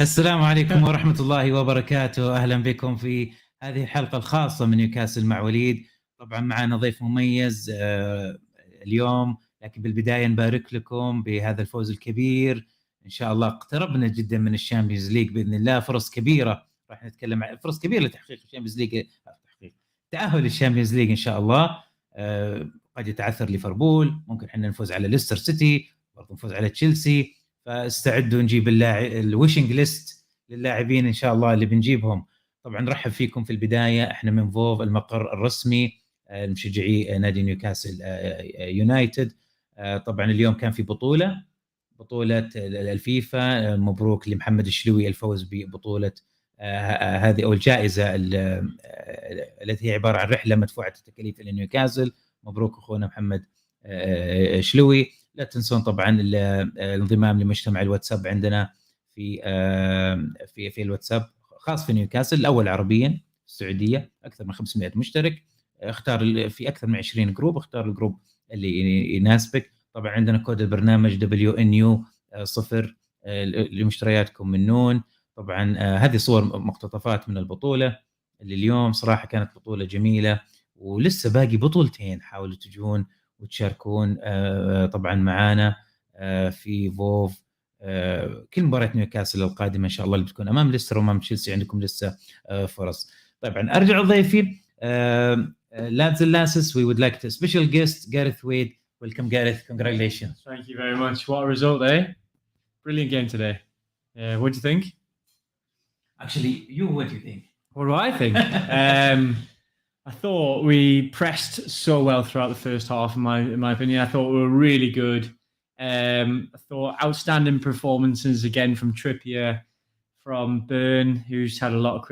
السلام عليكم ورحمة الله وبركاته. أهلا بكم في هذه الحلقة الخاصة من نيوكاسل مع وليد. طبعا معنا ضيف مميز اليوم، لكن بالبداية نبارك لكم بهذا الفوز الكبير. إن شاء الله اقتربنا جدا من الشامبيونز ليج بإذن الله. فرص كبيرة، راح نتكلم عن فرص كبيرة لتحقيق الشامبيونز ليج، تأهل الشامبيونز ليج إن شاء الله. قد يتعثر ليفربول، ممكن احنا نفوز على ليستر سيتي، برضو نفوز على تشيلسي. فاستعدوا نجيب الويشنج ليست للاعبين ان شاء الله اللي بنجيبهم. طبعا نرحب فيكم في البدايه، احنا من فوف المقر الرسمي المشجعي نادي نيوكاسل يونايتد. طبعا اليوم كان في بطوله الفيفا. مبروك لمحمد الشلوي الفوز ببطوله هذه او الجائزه التي هي عباره عن رحله مدفوعه التكاليف الى نيوكاسل. مبروك اخونا محمد شلوي. لا تنسون طبعا الانضمام لمجتمع الواتساب عندنا في الواتساب خاص في نيوكاسل، الاول عربيا في السعوديه، اكثر من 500 مشترك. اختار في اكثر من 20 جروب، اختار الجروب اللي يناسبك. طبعا عندنا كود البرنامج WNU 0 لمشترياتكم من نون. طبعا هذه صور مقتطفات من البطوله اللي اليوم صراحه كانت بطوله جميله، ولسه باقي بطولتين. حاولوا تجون وتشاركون طبعا معانا في فوف. كل مباريات نيوكاسل القادمه ان شاء الله اللي بتكون امام ليستر وامام تشيلسي عندكم لسه فرص. طبعا ارجع لضيفي lads and lasses. We would like to special guest Gareth Wade. Welcome Gareth, congratulations. Thank you very much. What a result, eh? Brilliant game today. What do you think? Actually, what do you think? What do I think? I thought we pressed so well throughout the first half, in my opinion. I thought we were really good. I thought outstanding performances again from Trippier, from Byrne, who's had a lot of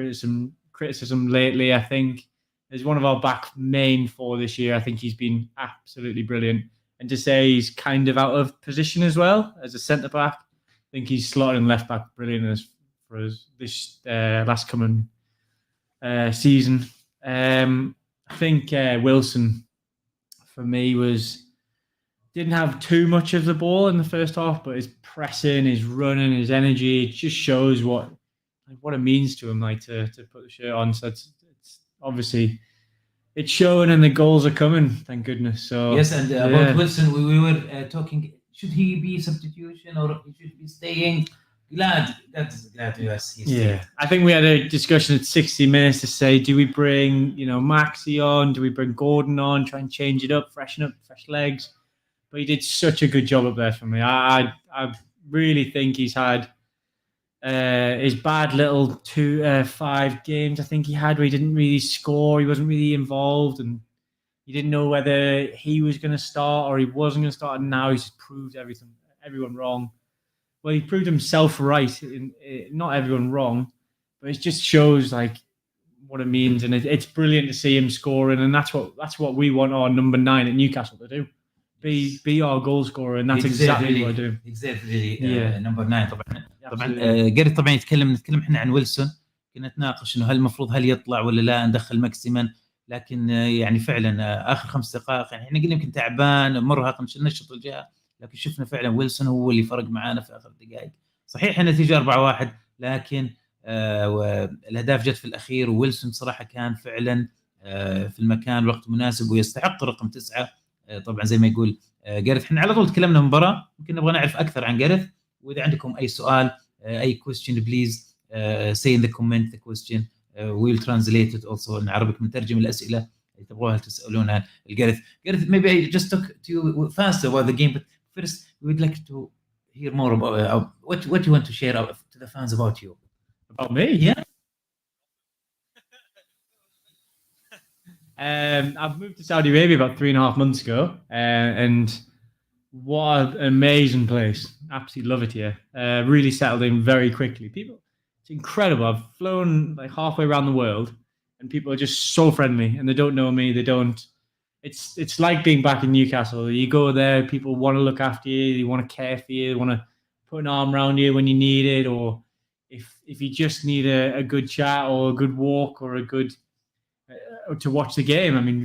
criticism lately. I think is one of our back main four this year. I think he's been absolutely brilliant. And to say he's kind of out of position as well as a centre back, I think he's slotting left back brilliant for us this last coming season. I think Wilson, for me, didn't have too much of the ball in the first half, but his pressing, his running, his energy, it just shows what it means to him, like to put the shirt on. So it's obviously it's showing, and the goals are coming. Thank goodness. So yes, and about Wilson, we were talking. Should he be substitution or he should be staying? Glad yes, he's staying. I think we had a discussion at 60 minutes to say, do we bring Maxi on? Do we bring Gordon on? Try and change it up, freshen up, fresh legs. But he did such a good job up there for me. I really think he's had his bad little 5 games I think he had where he didn't really score, he wasn't really involved, and you didn't know whether he was going to start or he wasn't going to start, and now he's just proved everyone wrong. Well, he proved himself right, not everyone wrong, but it just shows like what it means, and it's brilliant to see him scoring, and that's what we want our number 9 at Newcastle to do. Be our goal scorer, and that's exactly what I do. Exactly. Number 9 طبعا قريت طبعا نتكلم احنا عن ويلسون. كنا نتناقش انه هل يطلع ولا لا، ندخل ماكسيمان. لكن يعني فعلا اخر 5 دقائق يعني احنا قلنا يمكن تعبان مرهق نشط الجهه، لكن شفنا فعلا ويلسون هو اللي فرق معانا في اخر دقائق. صحيح النتيجه 4-1، لكن الاهداف جت في الاخير، وويلسون صراحه كان فعلا في المكان الوقت مناسب ويستحق رقم 9. طبعا زي ما يقول جارث، احنا على طول تكلمنا مباراه، ممكن نبغى نعرف اكثر عن جارث. واذا عندكم اي سؤال اي question please say in the comment the question. we'll translate it also in Arabic. نترجم الاسئله اللي تبغوها تسالونها الجارث. maybe I just talk to you fast about the game, but first we would like to hear more about what you want to share to the fans about you. About me? Yeah. I've moved to Saudi Arabia about 3.5 months ago, and what an amazing place. Absolutely love it here. Really settled in very quickly. It's incredible. I've flown like halfway around the world, and people are just so friendly, and they don't know me. It's like being back in Newcastle. You go there, people want to look after you, they want to care for you, they want to put an arm around you when you need it, or if you just need a good chat or a good walk or a good to watch the game. I mean,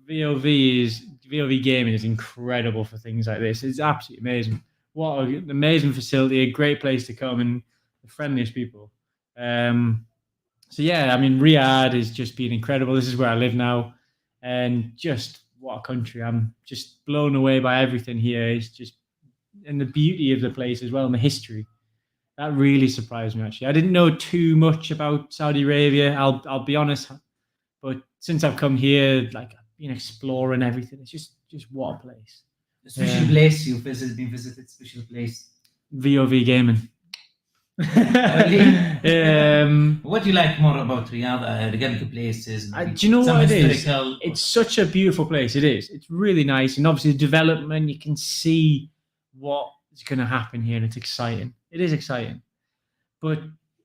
VOV gaming is incredible for things like this. It's absolutely amazing. What an amazing facility, a great place to come, and the friendliest people. So yeah, I mean, Riyadh has just been incredible. This is where I live now, and just what a country. I'm just blown away by everything here. It's just, and the beauty of the place as well, and the history. That really surprised me, actually. I didn't know too much about Saudi Arabia, I'll be honest, but since I've come here, like, I've been exploring everything. It's just what a place. A special place you've been visited, special place? VOV gaming. What do you like more about Riyadh regarding the places? Do you know what it is? Or... It's such a beautiful place. It is. It's really nice, and obviously the development. You can see what is going to happen here, and it's exciting. It is exciting, but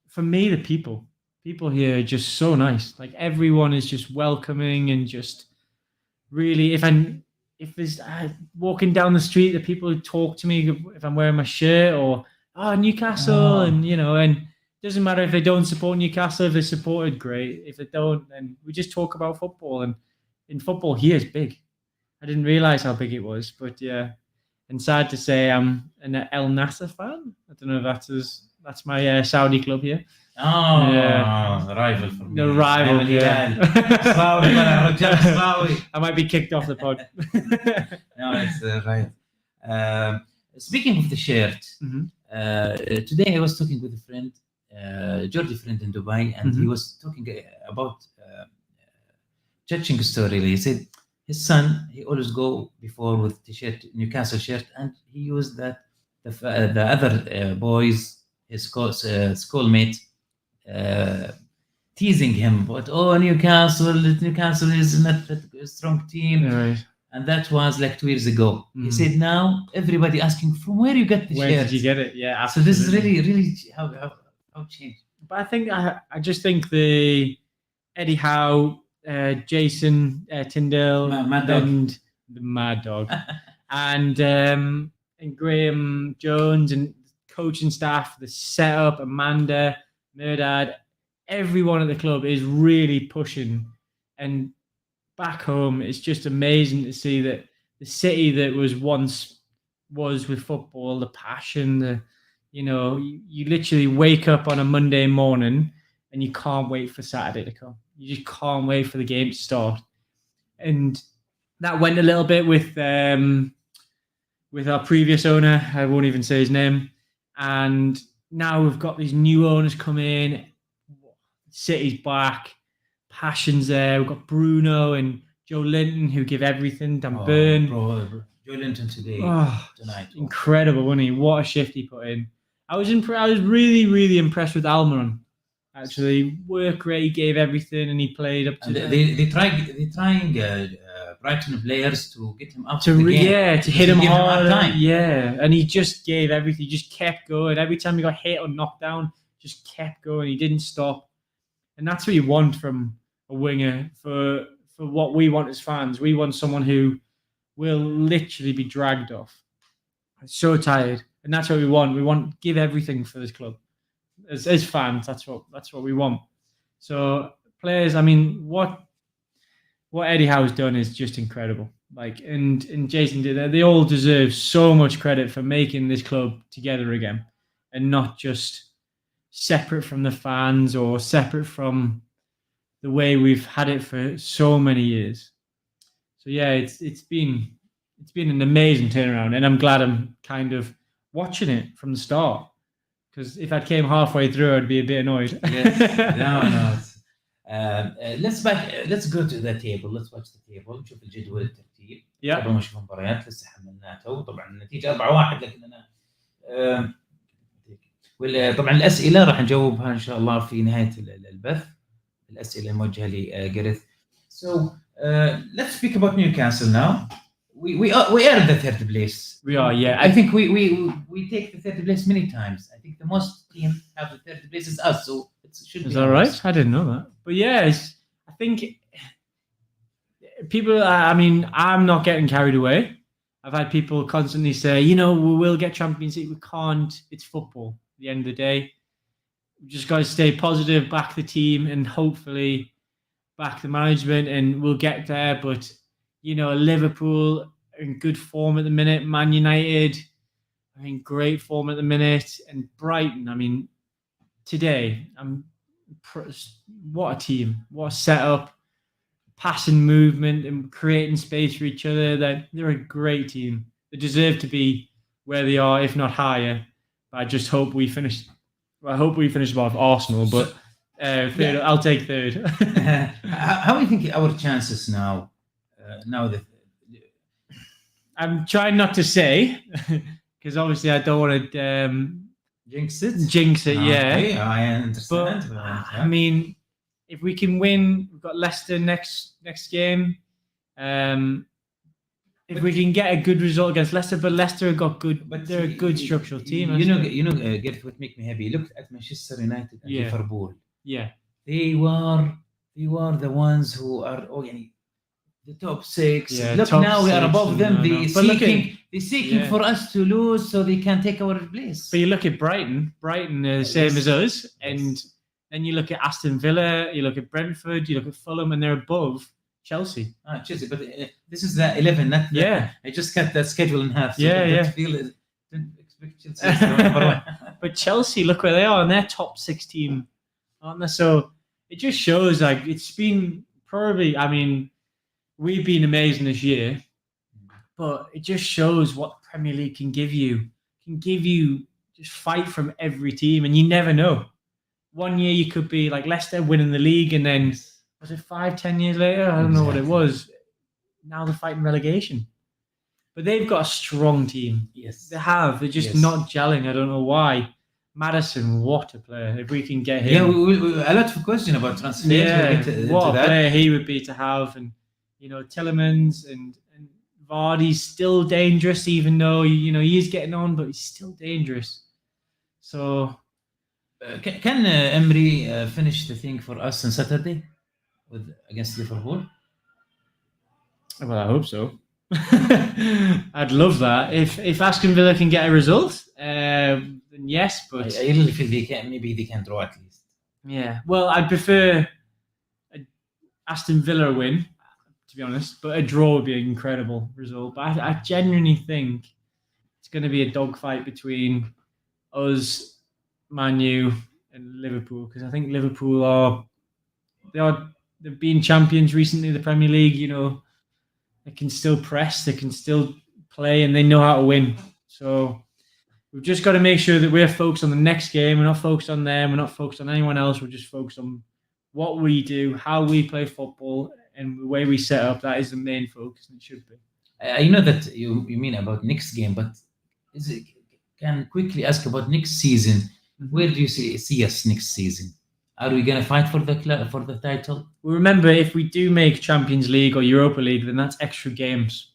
for me, the people here are just so nice. Like, everyone is just welcoming, and just really, if there's walking down the street, the people who talk to me if I'm wearing my shirt, or Newcastle, and and it doesn't matter if they don't support Newcastle. If they supported, great. If they don't, then we just talk about football. And in football, here is big. I didn't realize how big it was, but yeah. And sad to say, I'm an El Nasser fan. I don't know if that's my Saudi club here. The rival for me. The rival, yeah. I might be kicked off the pod. No, it's right. Speaking of the shirt, today I was talking with a friend, Geordie friend in Dubai, and he was talking about judging story. He said his son, he always go before with t-shirt, Newcastle shirt, and he used that the other boys, his schoolmate, teasing him, but Newcastle is not a strong team. Right. And that was like 2 years ago. He said now everybody asking from where you get the shirt. Where did you get it? Yeah, absolutely. So this is really how changed. But I think I just think the Eddie Howe, Jason Tyndale, and the Mad Dog, and Graham Jones, and coaching staff, the setup, Amanda, Murdad, everyone at the club is really pushing. And back home, it's just amazing to see that the city that was once with football, the passion, you literally wake up on a Monday morning and you can't wait for Saturday to come. You just can't wait for the game to start. And that went a little bit with our previous owner. I won't even say his name. And now we've got these new owners come in. City's back. Passion's there. We've got Bruno and Joe Linton who give everything. Dan Burn. Joe Linton today, tonight. Incredible, wasn't he? What a shift he put in. I was really, really impressed with Almiron. Actually, work rate, he gave everything, and he played up to. They trying Brighton players to get him up to the game. Yeah, to hit him hard. Yeah, and he just gave everything. He just kept going. Every time he got hit or knocked down, just kept going. He didn't stop, and that's what you want from a winger. For what we want as fans, we want someone who will literally be dragged off. I'm so tired, and that's what we want. We want give everything for this club. As fans, that's what we want. So players, I mean, what Eddie Howe's done is just incredible. Like, and Jason did that. They all deserve so much credit for making this club together again, and not just separate from the fans or separate from the way we've had it for so many years. So yeah, it's been an amazing turnaround, and I'm glad I'm kind of watching it from the start. Because if I came halfway through, I'd be a bit annoyed. Yes. No. Let's go to the table. Let's watch the table. نشوف الجدول الترتيب. قبل ما نشوف المباريات لسه حملناها تو. طبعا النتيجة 4-1 لكن أنا طبعا الأسئلة راح نجاوبها إن شاء الله في نهاية البث. الأسئلة الموجهة لجاريث. So let's speak about Newcastle now. We are the third place. We are, yeah. I think we take the third place many times. I think the most team have the third place is us, so it should be. Is that right? I didn't know that. But yeah, I think people. I mean, I'm not getting carried away. I've had people constantly say, we will get Champions League. We can't. It's football. At the end of the day, we just got to stay positive, back the team, and hopefully back the management, and we'll get there. But Liverpool in good form at the minute. Man United, in great form at the minute. And Brighton, I mean, today, what a team, what a setup, passing movement and creating space for each other. They're a great team. They deserve to be where they are, if not higher. But I just hope we finish. Well, I hope we finish above Arsenal, but third, yeah. I'll take third. How do you think our chances now? Now that I'm trying not to say, because obviously I don't want to jinx it. Yeah. Okay, I understand. But I mean, if we can win, we've got Leicester next game. If we can get a good result against Leicester, but Leicester have got good, but they're a good structural team. Get what make me happy. Look at Manchester United and Liverpool. Yeah, they were the ones who are the top 6. Yeah, look, now we are above them. They're seeking for us to lose so they can take our place. But you look at Brighton are the same as us, and then you look at Aston Villa, you look at Brentford, you look at Fulham, and they're above Chelsea. Chelsea, but this is the 11, not the, I just cut that schedule in half. So don't expect Chelsea to number 1. But Chelsea, look where they are, and they're top 6 team, aren't they? So it just shows it's been probably, I mean, we've been amazing this year, but it just shows what the Premier League can give you. It can give you just fight from every team, and you never know. One year you could be like Leicester winning the league, and then was it 5-10 years later? I don't know what it was. Now they're fighting relegation. But they've got a strong team. Yes. They have. They're just not gelling. I don't know why. Madison, what a player. If we can get him. Yeah, we a lot of question about transfers. Yeah, what a player he would be to have. And, Tielemans and Vardy's still dangerous, even though, he is getting on, but he's still dangerous. So... Can Emery finish the thing for us on Saturday against Liverpool? Well, I hope so. I'd love that. If Aston Villa can get a result, then yes. But I really feel they can draw at least. Yeah. Well, I'd prefer Aston Villa win, to be honest. But a draw would be an incredible result. But I genuinely think it's going to be a dogfight between us, Man U, and Liverpool, because I think Liverpool they've been champions recently of the Premier League. They can still press, they can still play, and they know how to win. So we've just got to make sure that we're focused on the next game. We're not focused on them. We're not focused on anyone else. We're just focused on what we do, how we play football, and the way we set up. That is the main focus, and it should be. I know that you mean about next game, but can quickly ask about next season. Where do you see us next season? Are we going to fight for the title? Well, remember, if we do make Champions League or Europa League, then that's extra games.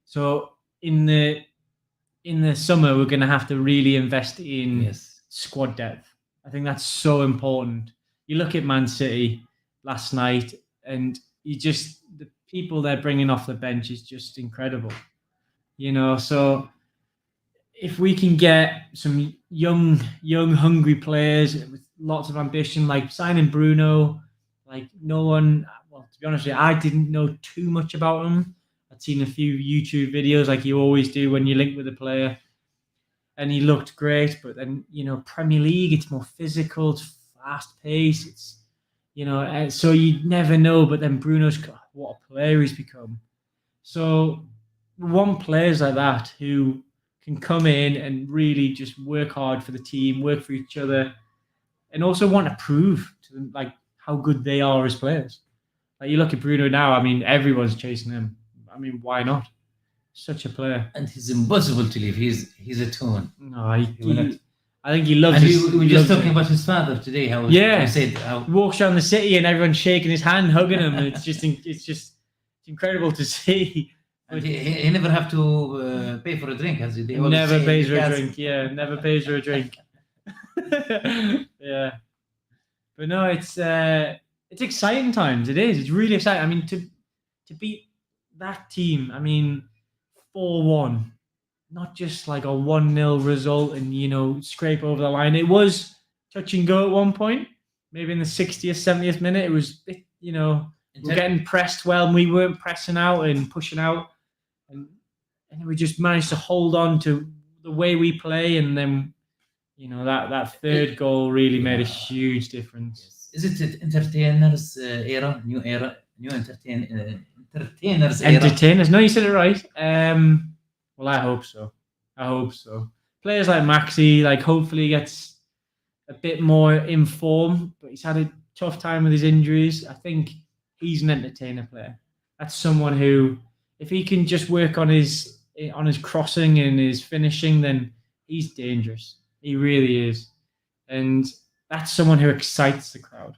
So in the summer, we're going to have to really invest in squad depth. I think that's so important. You look at Man City last night, and the people they're bringing off the bench is just incredible. So if we can get some young, hungry players with lots of ambition, like signing Bruno, to be honest with you, I didn't know too much about him. I'd seen a few YouTube videos like you always do when you link with a player, and he looked great. But then, Premier League, it's more physical, it's fast paced, it's, so you never know. But then what a player he's become. So we want players like that who can come in and really just work hard for the team, work for each other, and also want to prove to them how good they are as players. You look at Bruno now. I mean, everyone's chasing him. I mean, why not? Such a player, and he's impossible to leave. He's a tone. No, I think he loves. And we were just talking about his father today. He walks around the city and everyone's shaking his hand, hugging him. And it's incredible to see. And he never have to pay for a drink, as they always never say. Pays for a drink. Yeah, never pays for a drink. Yeah, but no, it's exciting times. It is. It's really exciting. I mean, to beat that team. I mean, 4-1, not just like a 1-0 result and scrape over the line. It was touch and go at one point. Maybe in the 60th, 70th minute, it was we're getting pressed well, and we weren't pressing out and pushing out. And we just managed to hold on to the way we play, and then you know, that third goal really made a huge difference. Is it entertainers era, new entertainers era? Entertainers? No, you said it right. Well, I hope so. Players like Maxi, like, hopefully gets a bit more in form, but he's had a tough time with his injuries. I think he's an entertainer player. That's someone who, if he can just work on his crossing and his finishing, then he's dangerous. He really is. And that's someone who excites the crowd.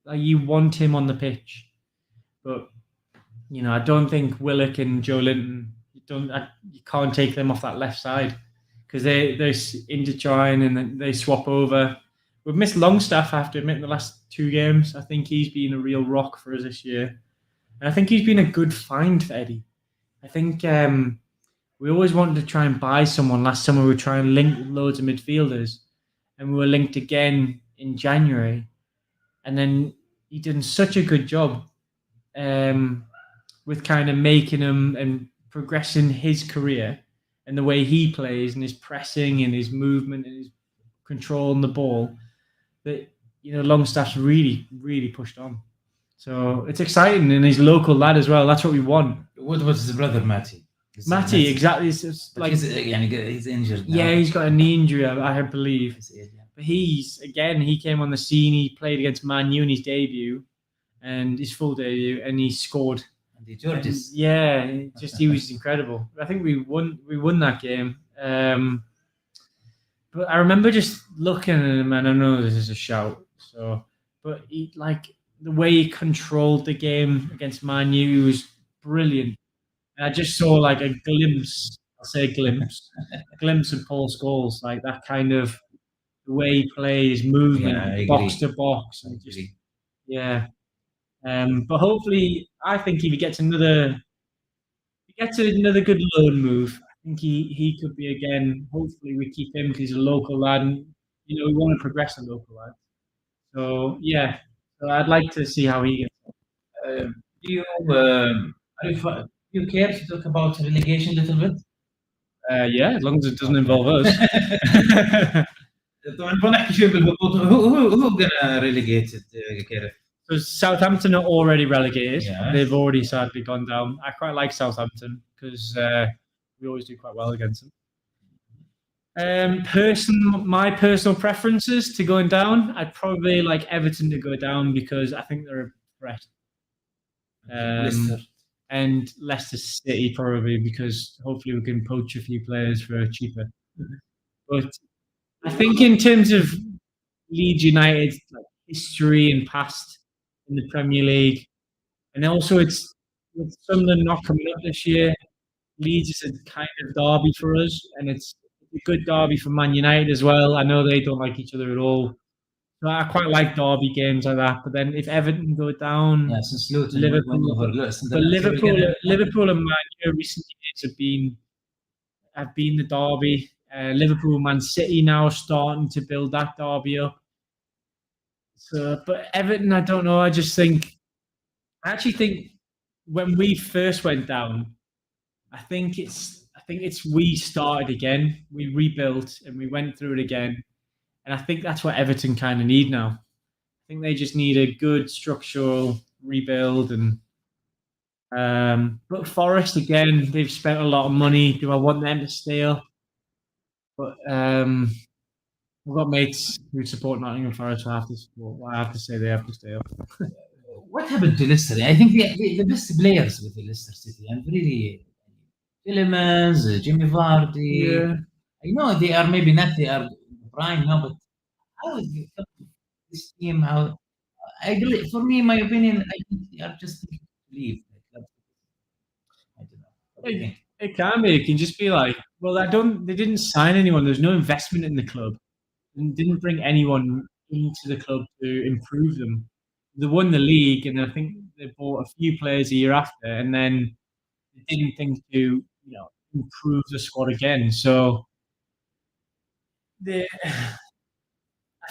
Like, you want him on the pitch. But, you know, I don't think Willock and Joe Linton, you can't take them off that left side, because they're intertwine and then they swap over. We've missed Longstaff, I have to admit, in the last 2 games. I think he's been a real rock for us this year. And I think he's been a good find for Eddie. I think we always wanted to try and buy someone. Last summer we were trying to link with loads of midfielders, and we were linked again in January. And then he did such a good job with kind of making him and progressing his career and the way he plays and his pressing and his movement and his control on the ball, that, you know, Longstaff's really, really pushed on. So it's exciting, and he's a local lad as well. That's what we want. What was his brother, Matty? Matty, exactly. It's like he's injured now. Yeah, he's got a knee injury, I believe. But he came on the scene. He played against Man U in his debut, and his full debut, and he scored. And the Georges. Yeah, he was incredible. I think we won that game. But I remember just looking at him, and I know this is a shout. But he, like, the way he controlled the game against Man U, was brilliant. And I just saw like a glimpse. I'll say a glimpse of Paul Scholes, like that kind of the way he plays, movement, box to box, and just But hopefully, I think if he gets another good loan move, I think he could be again. Hopefully, we keep him because he's a local lad, and, you know, we want to progress a local lad. So yeah, so I'd like to see how he gets. Do you care to talk about relegation a little bit? Yeah, as long as it doesn't involve us. طبعا بنحكي شوي بالهبوط. who gonna relegate it, So Southampton are already relegated. Yes. They've already sadly gone down. I quite like Southampton because we always do quite well against them. My personal preferences to going down, I'd probably like Everton to go down because I think they're a threat. And Leicester City probably because hopefully we can poach a few players for cheaper. But I think in terms of Leeds United, like, history and past in the Premier League, and also it's with Sunderland not coming up this year, Leeds is a kind of derby for us, and it's a good derby for Man United as well. I know they don't like each other at all. So I quite like derby games like that. But then if Everton go down, since Luton, Liverpool and Man U recent years have been the derby. Liverpool and Man City now starting to build that derby up. So, but Everton, I don't know. I actually think when we first went down, I think we started again. We rebuilt and we went through it again. And I think that's what Everton kind of need now. I think they just need a good structural rebuild. And but Forest, again, they've spent a lot of money. Do I want them to stay up? But we've got mates who support Nottingham Forest, so I have to say they have to stay up. What happened to Leicester? I think the best players with the Leicester City, and really, Tielemans, Jimmy Vardy. Yeah. I know they are maybe not prime now, but how is this team? For me, in my opinion, I think they are just to leave. I don't know. It can be. It can just be like, well, they didn't sign anyone. There's no investment in the club, and didn't bring anyone into the club to improve them. They won the league, and I think they bought a few players a year after, and then they didn't think to, improve the squad again. So I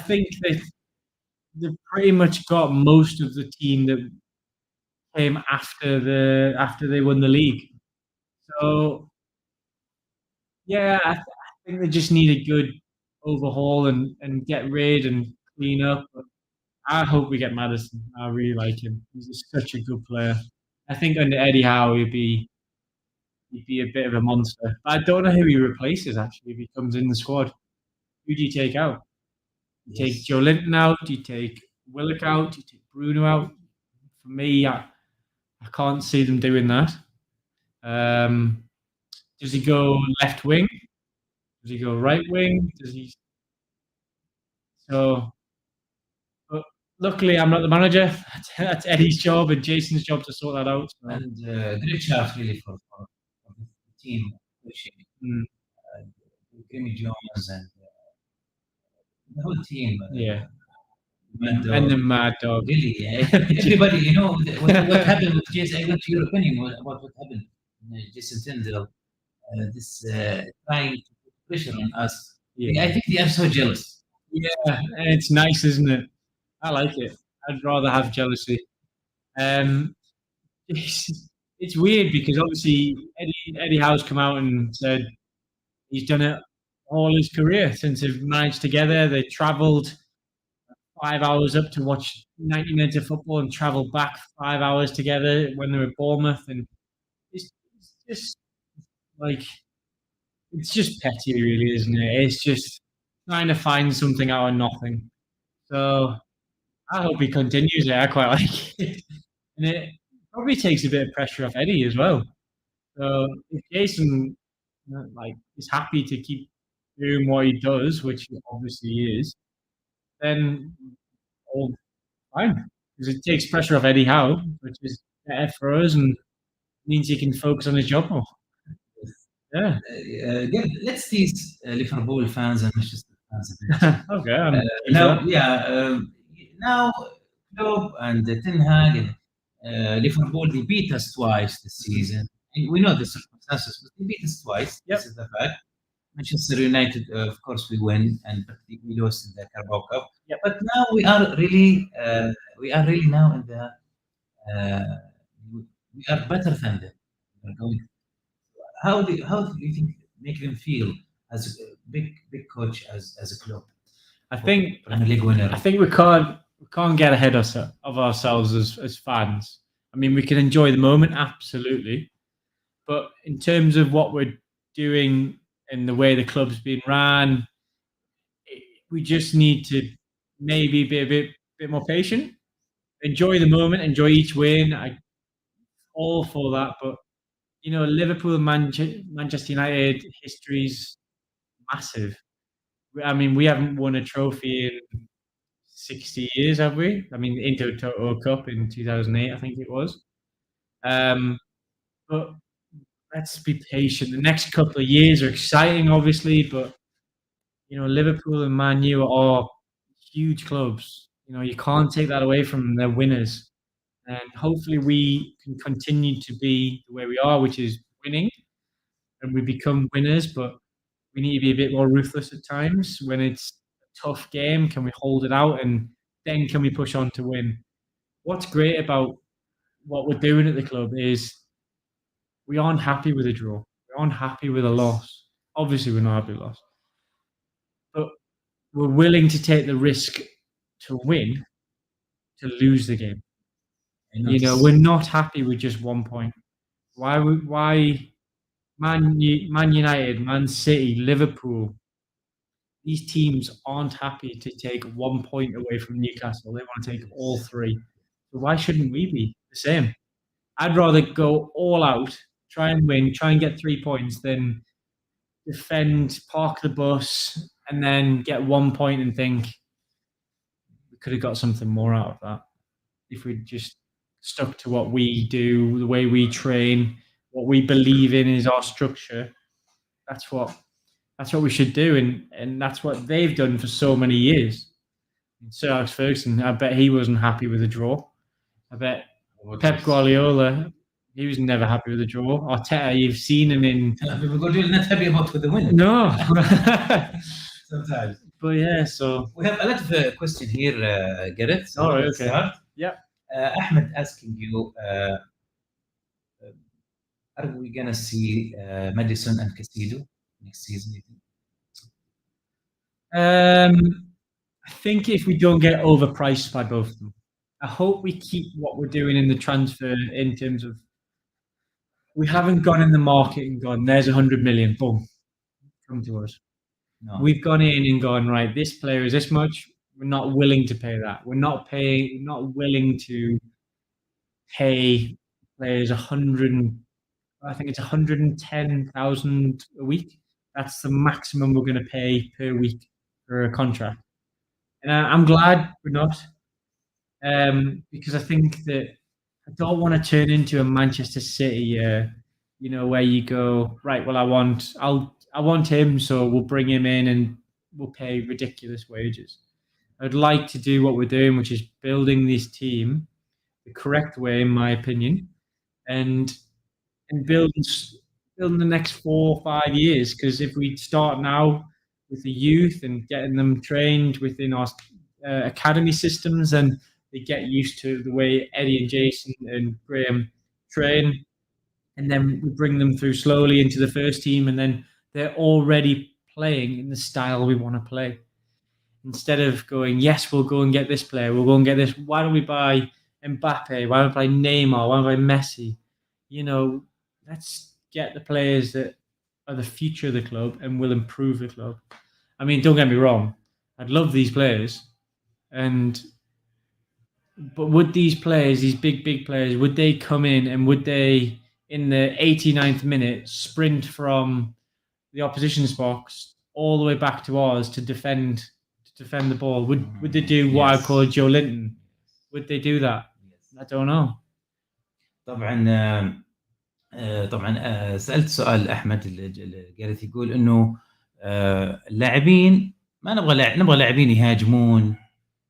think they've pretty much got most of the team that came after they won the league. So yeah, I think they just need a good overhaul and get rid and clean up. But I hope we get Maddison. I really like him. He's just such a good player. I think under Eddie Howe, he'd be a bit of a monster. But I don't know who he replaces, actually, if he comes in the squad. Who do you take out? Do you take Joe Linton out? Do you take Willock out? Do you take Bruno out? For me, I can't see them doing that. Does he go left wing? Does he go right wing? So, but luckily, I'm not the manager. That's Eddie's job and Jason's job to sort that out. So. And great shout really for the team pushing Jimmy Jones and the whole team. And the Mad Dog. Really, everybody, you know, what happened with Jason? I want your opinion about what happened. Jason Tindall, this trying to put pressure on us. Yeah. I think they are so jealous. Yeah, it's nice, isn't it? I like it. I'd rather have jealousy. It's weird because obviously Eddie Howe's come out and said he's done it all his career since they've managed together. They travelled 5 hours up to watch 90 minutes of football and travelled back 5 hours together when they were at Bournemouth. And it's just like, it's just petty, really, isn't it? It's just trying to find something out of nothing. So I hope he continues it. I quite like it. And it probably takes a bit of pressure off Eddie as well. So if Jason is happy to keep doing what he does, which he obviously is, then all fine. Because it takes pressure off Eddie Howe, which is better for us and means he can focus on his job more. Yeah. Let's tease Liverpool fans and Manchester fans a bit. Okay. Now Klopp and Ten Hag and Liverpool, they beat us twice this season. And we know the circumstances, but they beat us twice. Yep. This is the fact. Manchester United, of course, we win, and we lost in the Carabao Cup. Yep. But now we are really now in the we are better than them. We're going. How do you think make them feel as a big coach as a club? I think a league winner. I think we can't get ahead of ourselves as fans. I mean, we can enjoy the moment, absolutely, but in terms of what we're doing and the way the club's been ran, we just need to maybe be a bit more patient, enjoy the moment, enjoy each win. I all for that, but you know, Liverpool and Manchester United history's massive. I mean, we haven't won a trophy in 60 years, have we? I mean, Intertoto Cup in 2008, I think it was. But let's be patient. The next couple of years are exciting, obviously, but you know, Liverpool and Man U are huge clubs. You know, you can't take that away from them. They're winners. And hopefully we can continue to be the way we are, which is winning, and we become winners, but we need to be a bit more ruthless at times. When it's a tough game, can we hold it out, and then can we push on to win? What's great about what we're doing at the club is we aren't happy with a draw. We aren't happy with a loss. Obviously, we're not happy with a loss. But we're willing to take the risk to win, to lose the game. You know, we're not happy with just 1 point. Why Man United, Man City, Liverpool, these teams aren't happy to take 1 point away from Newcastle. They want to take all three. So why shouldn't we be the same? I'd rather go all out, try and win, try and get 3 points than defend, park the bus, and then get 1 point and think we could have got something more out of that if we just stuck to what we do, the way we train, what we believe in is our structure. That's what we should do, and that's what they've done for so many years. Sir Alex Ferguson, I bet he wasn't happy with the draw. I bet Pep Guardiola, he was never happy with the draw. Arteta, you've seen him in. Guardiola not happy about with the win. No. Sometimes. But yeah, so we have a lot of question here, Gareth. So right, okay. Start. Yeah. Ahmed asking you, are we gonna see Maddison and Casido next season? I think if we don't get overpriced by both of them, I hope we keep what we're doing in the transfer in terms of we haven't gone in the market and gone, there's 100 million, boom, come to us. No. We've gone in and gone, right, this player is this much. We're not willing to pay that. We're not willing to pay players 110,000 a week. That's the maximum we're going to pay per week for a contract. And I'm glad we're not, because I think that I don't want to turn into a Manchester City, where you go, right, well, I want him, so we'll bring him in and we'll pay ridiculous wages. I'd like to do what we're doing, which is building this team the correct way, in my opinion, and building the next 4 or 5 years. Because if we start now with the youth and getting them trained within our academy systems, and they get used to the way Eddie and Jason and Graham train, and then we bring them through slowly into the first team, and then they're already playing in the style we want to play. Instead of going, yes, we'll go and get this player, we'll go and get this. Why don't we buy Mbappe? Why don't we buy Neymar? Why don't we buy Messi? Let's get the players that are the future of the club and will improve the club. I mean, don't get me wrong. I'd love these players. But would these players, these big players, would they come in and would they, in the 89th minute, sprint from the opposition's box all the way back to ours to defend the ball? Would they do what I call Joe Linton? Would they do that? I don't know. طبعا سألت سؤال أحمد اللي قالت يقول إنه اللاعبين ما نبغى لاعبين يهاجمون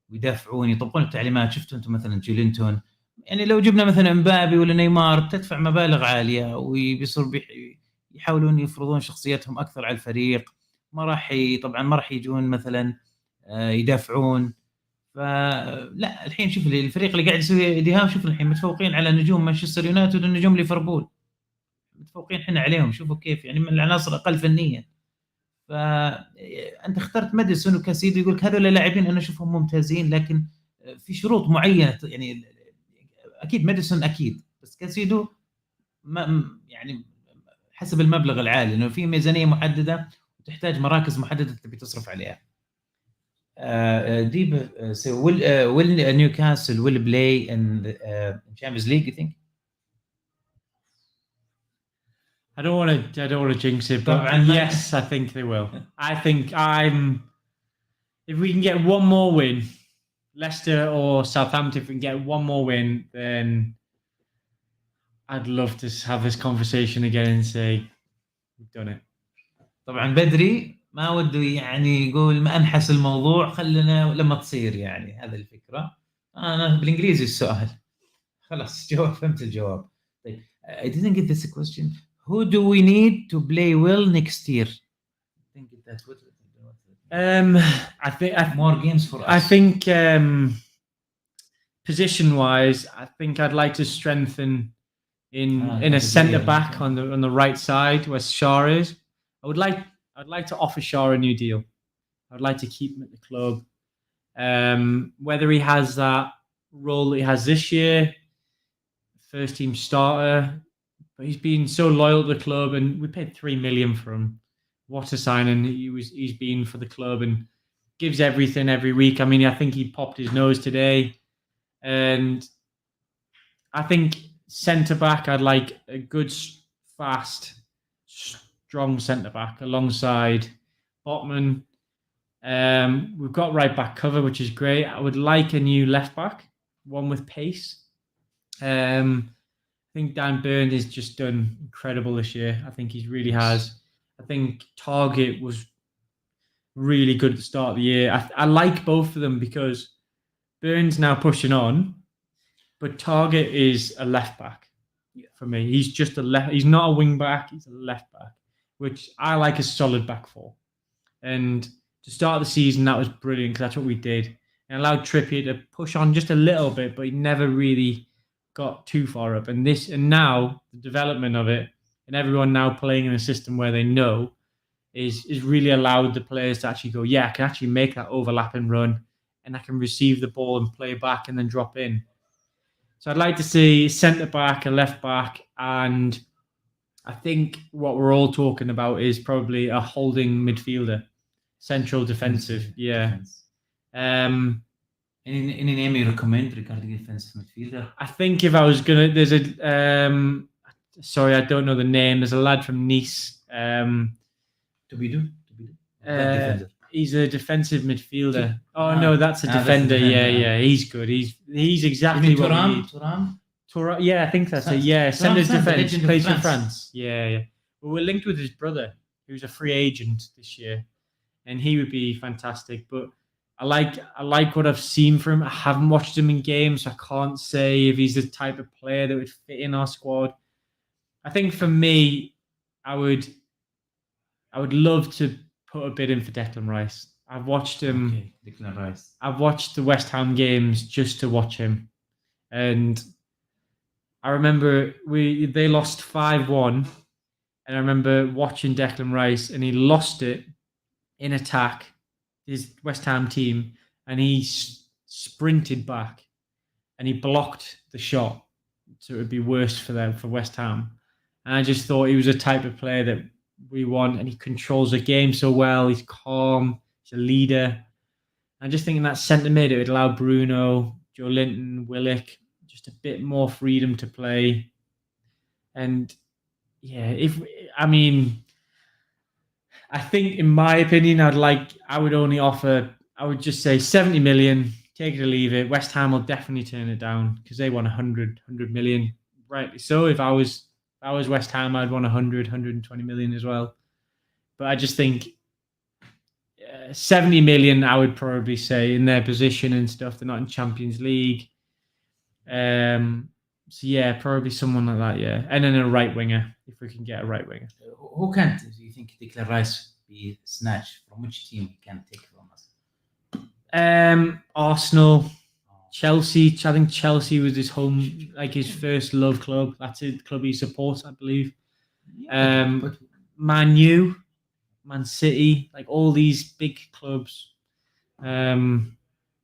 ويدافعون يطبقون التعليمات. شفتوا أنتم مثلا جيلينتون، يعني لو جبنا مثلا مبابي ولا نيمار بتدفع مبالغ عالية وبيصير يحاولون يفرضون شخصيتهم أكثر على الفريق. ما راح يجون مثلا يدافعون. فلا الحين شوف الفريق اللي قاعد يسوي دهام، شوف الحين متفوقين على نجوم مانشستر يونايتد ونجوم ليفربول، متفوقين احنا عليهم. شوفوا كيف يعني من العناصر اقل فنيا. فانت اخترت ماديسون وكاسيدو، يقولك هذول اللاعبين انا اشوفهم ممتازين، لكن في شروط معينه. يعني اكيد ماديسون اكيد، بس كاسيدو ما يعني حسب المبلغ العالي، انه في ميزانيه محدده وتحتاج مراكز محدده تبي تصرف عليها. Deep, so will Newcastle will play in the Champions League, you think? I don't want to jinx it, but yes, I think they will. I think if we can get one more win, Leicester or Southampton, if we can get one more win, then I'd love to have this conversation again and say we've done it. طبعا بدري ما وده يعني يقول ما أنحس الموضوع، خلنا لما تصير، يعني هذا الفكرة. أنا بالإنجليزي السؤال خلاص فهمت الجواب. طيب I didn't get this question. Who do we need to play well next year? I think that's what I think more games for us. I think position-wise, I think I'd like to strengthen in a centre back on the right side where Shaw is. I'd like to offer Shaw a new deal. I'd like to keep him at the club. Whether he has that role that he has this year, first team starter, but he's been so loyal to the club, and we paid 3 million for him. What a signing he's been for the club, and gives everything every week. I mean, I think he popped his nose today, and I think centre back, I'd like a good, fast, strong centre back alongside Botman. We've got right back cover, which is great. I would like a new left back, one with pace. I think Dan Burn has just done incredible this year. I think he really has. I think Target was really good at the start of the year. I like both of them because Burn's now pushing on, but Target is a left back for me. He's just a left. He's not a wing back. He's a left back, which I like a solid back four. And to start the season, that was brilliant because that's what we did. And allowed Trippier to push on just a little bit, but he never really got too far up. And now the development of it, and everyone now playing in a system where they know is really allowed the players to actually go, yeah, I can actually make that overlapping run and I can receive the ball and play back and then drop in. So I'd like to see centre-back, a left-back, and I think what we're all talking about is probably a holding midfielder, central defensive. Yeah. Any name you recommend regarding defensive midfielder? I think if I was going to... There's a... sorry, I don't know the name. There's a lad from Nice. Tobidou? He's a defensive midfielder. No, that's a defender. Yeah, he's good. He's exactly what we need. Thuram? Yeah, I think that's it. Yeah, centre defence, plays for France. Yeah. Well, we're linked with his brother, who's a free agent this year, and he would be fantastic. But I like what I've seen from him. I haven't watched him in games, so I can't say if he's the type of player that would fit in our squad. I think for me, I would love to put a bid in for Declan Rice. I've watched him. Okay, Declan Rice. I've watched the West Ham games just to watch him, and I remember they lost 5-1, and I remember watching Declan Rice, and he lost it in attack, his West Ham team, and he sprinted back, and he blocked the shot, so it would be worse for them, for West Ham. And I just thought he was a type of player that we want, and he controls the game so well. He's calm. He's a leader. I'm just thinking that centre mid, it would allow Bruno, Joe Linton, Willock just a bit more freedom to play. And yeah, I think in my opinion, I would just say 70 million, take it or leave it. West Ham will definitely turn it down because they want 100 million. Rightly so. If I was West Ham, I'd want 120 million as well. But I just think 70 million, I would probably say, in their position and stuff. They're not in Champions League. So yeah, probably someone like that, yeah. And then a right winger, if we can get a right winger. Who can't, do you think, Declan Rice be snatched? From which team he can take from us? Arsenal, Chelsea. I think Chelsea was his home, like his first love club. That's the club he supports, I believe. Man U, Man City, like all these big clubs.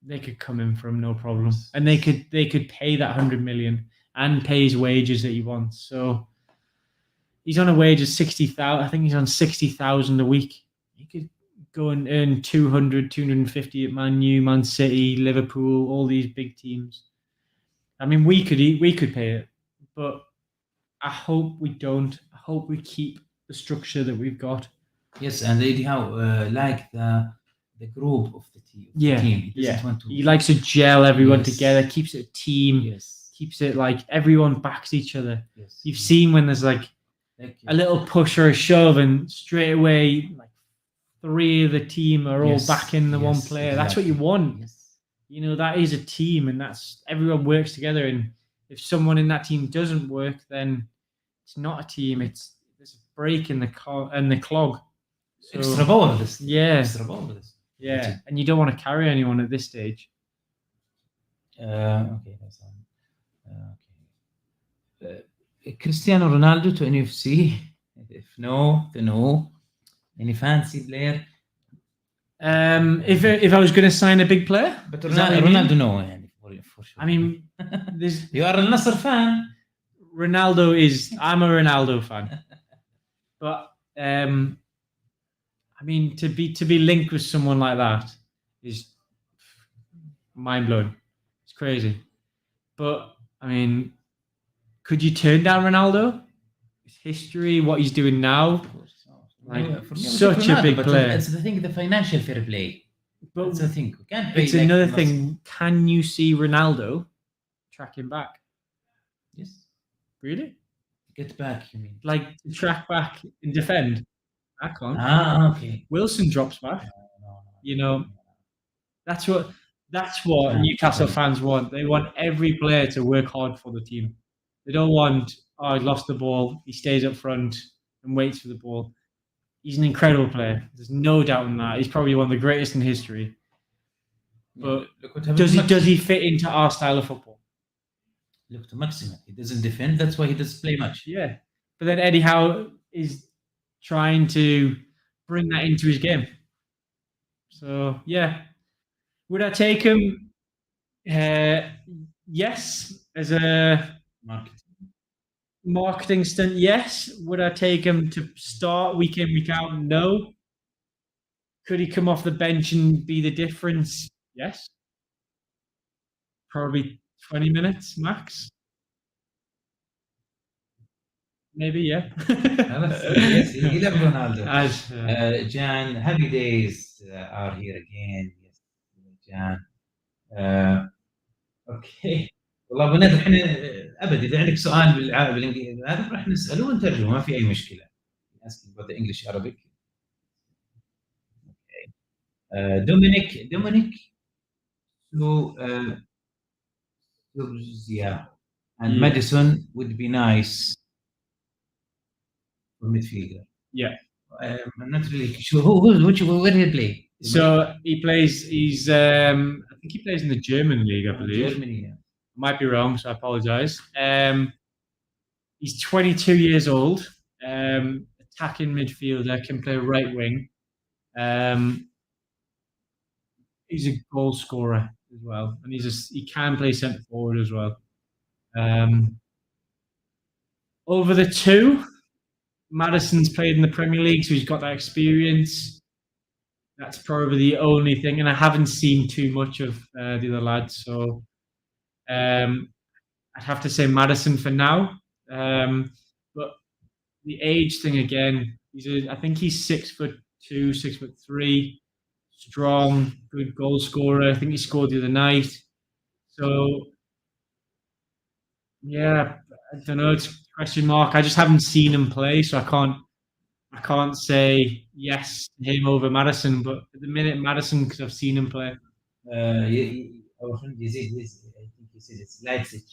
They could come in from no problem, and they could pay that 100 million and pay his wages that he wants. So he's on a wage of 60,000. I think he's on 60,000 a week. He could go and earn 200, 250 at Man U, Man City, Liverpool, all these big teams. I mean, we could pay it, but I hope we don't. I hope we keep the structure that we've got. Yes, and anyhow, like the group of the team. He likes to gel everyone together, keeps it a team, keeps it like everyone backs each other. Yes. You've seen when there's like a little push or a shove, and straight away, like 3 of the team are all backing the one player. Exactly. That's what you want. Yes. You know, that is a team, and that's everyone works together. And if someone in that team doesn't work, then it's not a team. There's a break in the clog. So, extra ball. Yeah, and you don't want to carry anyone at this stage. Okay, that's Cristiano Ronaldo to NFC. If no, then no. Any fancy player? If I was going to sign a big player, but Ronaldo no, for sure. I mean, you are a Nasser fan. Ronaldo is. I'm a Ronaldo fan, but I mean, to be linked with someone like that is mind blowing. It's crazy. But I mean, could you turn down Ronaldo? His history, what he's doing now, like such a big player. It's the thing, the financial fair play. But it's the thing. We can't it's another thing. Can you see Ronaldo tracking back? Yes. Really? Get back, you mean? Like to track back and defend? I can't. Okay. Wilson drops back. No. You know, that's what Newcastle fans want. They want every player to work hard for the team. They don't want, he lost the ball, he stays up front and waits for the ball. He's an incredible player. There's no doubt in that. He's probably one of the greatest in history. But does he fit into our style of football? Look to Maximin. He doesn't defend. That's why he doesn't play much. Yeah. But then Eddie Howe is trying to bring that into his game. So yeah, would I take him? Yes, as a marketing stunt. Yes. Would I take him to start week in, week out? No. Could he come off the bench and be the difference? Yes. Probably 20 minutes max. Maybe, yeah. Yes, he loved Ronaldo. Jan, happy days are here again. Yes, Jan. اوكي والله بنات الحين ابد اذا عندك سؤال بالانجليزي هذا راح نساله ونترجمه ما في اي مشكله. Asking about the English Arabic. Okay. Dominic so yeah, and Madison would be nice for midfielder. Yeah. I'm not really sure where he play. So he plays. He's. I think he plays in the German league, I believe. Germany, yeah. Might be wrong, so I apologise. He's 22 years old. Attacking midfielder, can play right wing. He's a goal scorer as well, and he can play centre forward as well. Over the two, Madison's played in the Premier League, so he's got that experience. That's probably the only thing, and I haven't seen too much of the other lads, so I'd have to say Madison for now. But the age thing again, I think he's 6'2", 6'3", strong, good goal scorer. I think he scored the other night. So yeah, I don't know. It's a question mark. I just haven't seen him play, so I can't say yes to him over Madison. But at the minute, Madison, because I've seen him play. Our friend Yazid, I think he said it's Leipzig.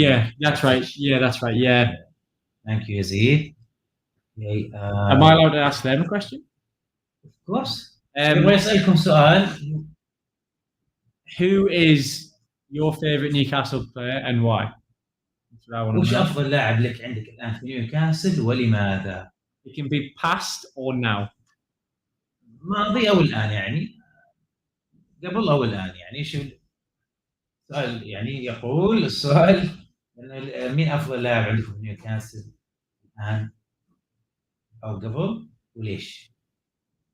Yeah, that's right. Yeah, that's right. Yeah. Thank you, Yazid. Okay, am I allowed to ask them a question? Of course. ويسألكم سؤال. Who is your favourite Newcastle player and why? وش أفضل لاعب لك عندك الآن في نيوكاسل ولماذا؟ It can be past or now. ماضي أو الآن يعني. قبل أو الآن يعني شو السؤال يعني يقول السؤال مين أفضل لاعب عندكم في نيوكاسل الآن أو قبل وليش؟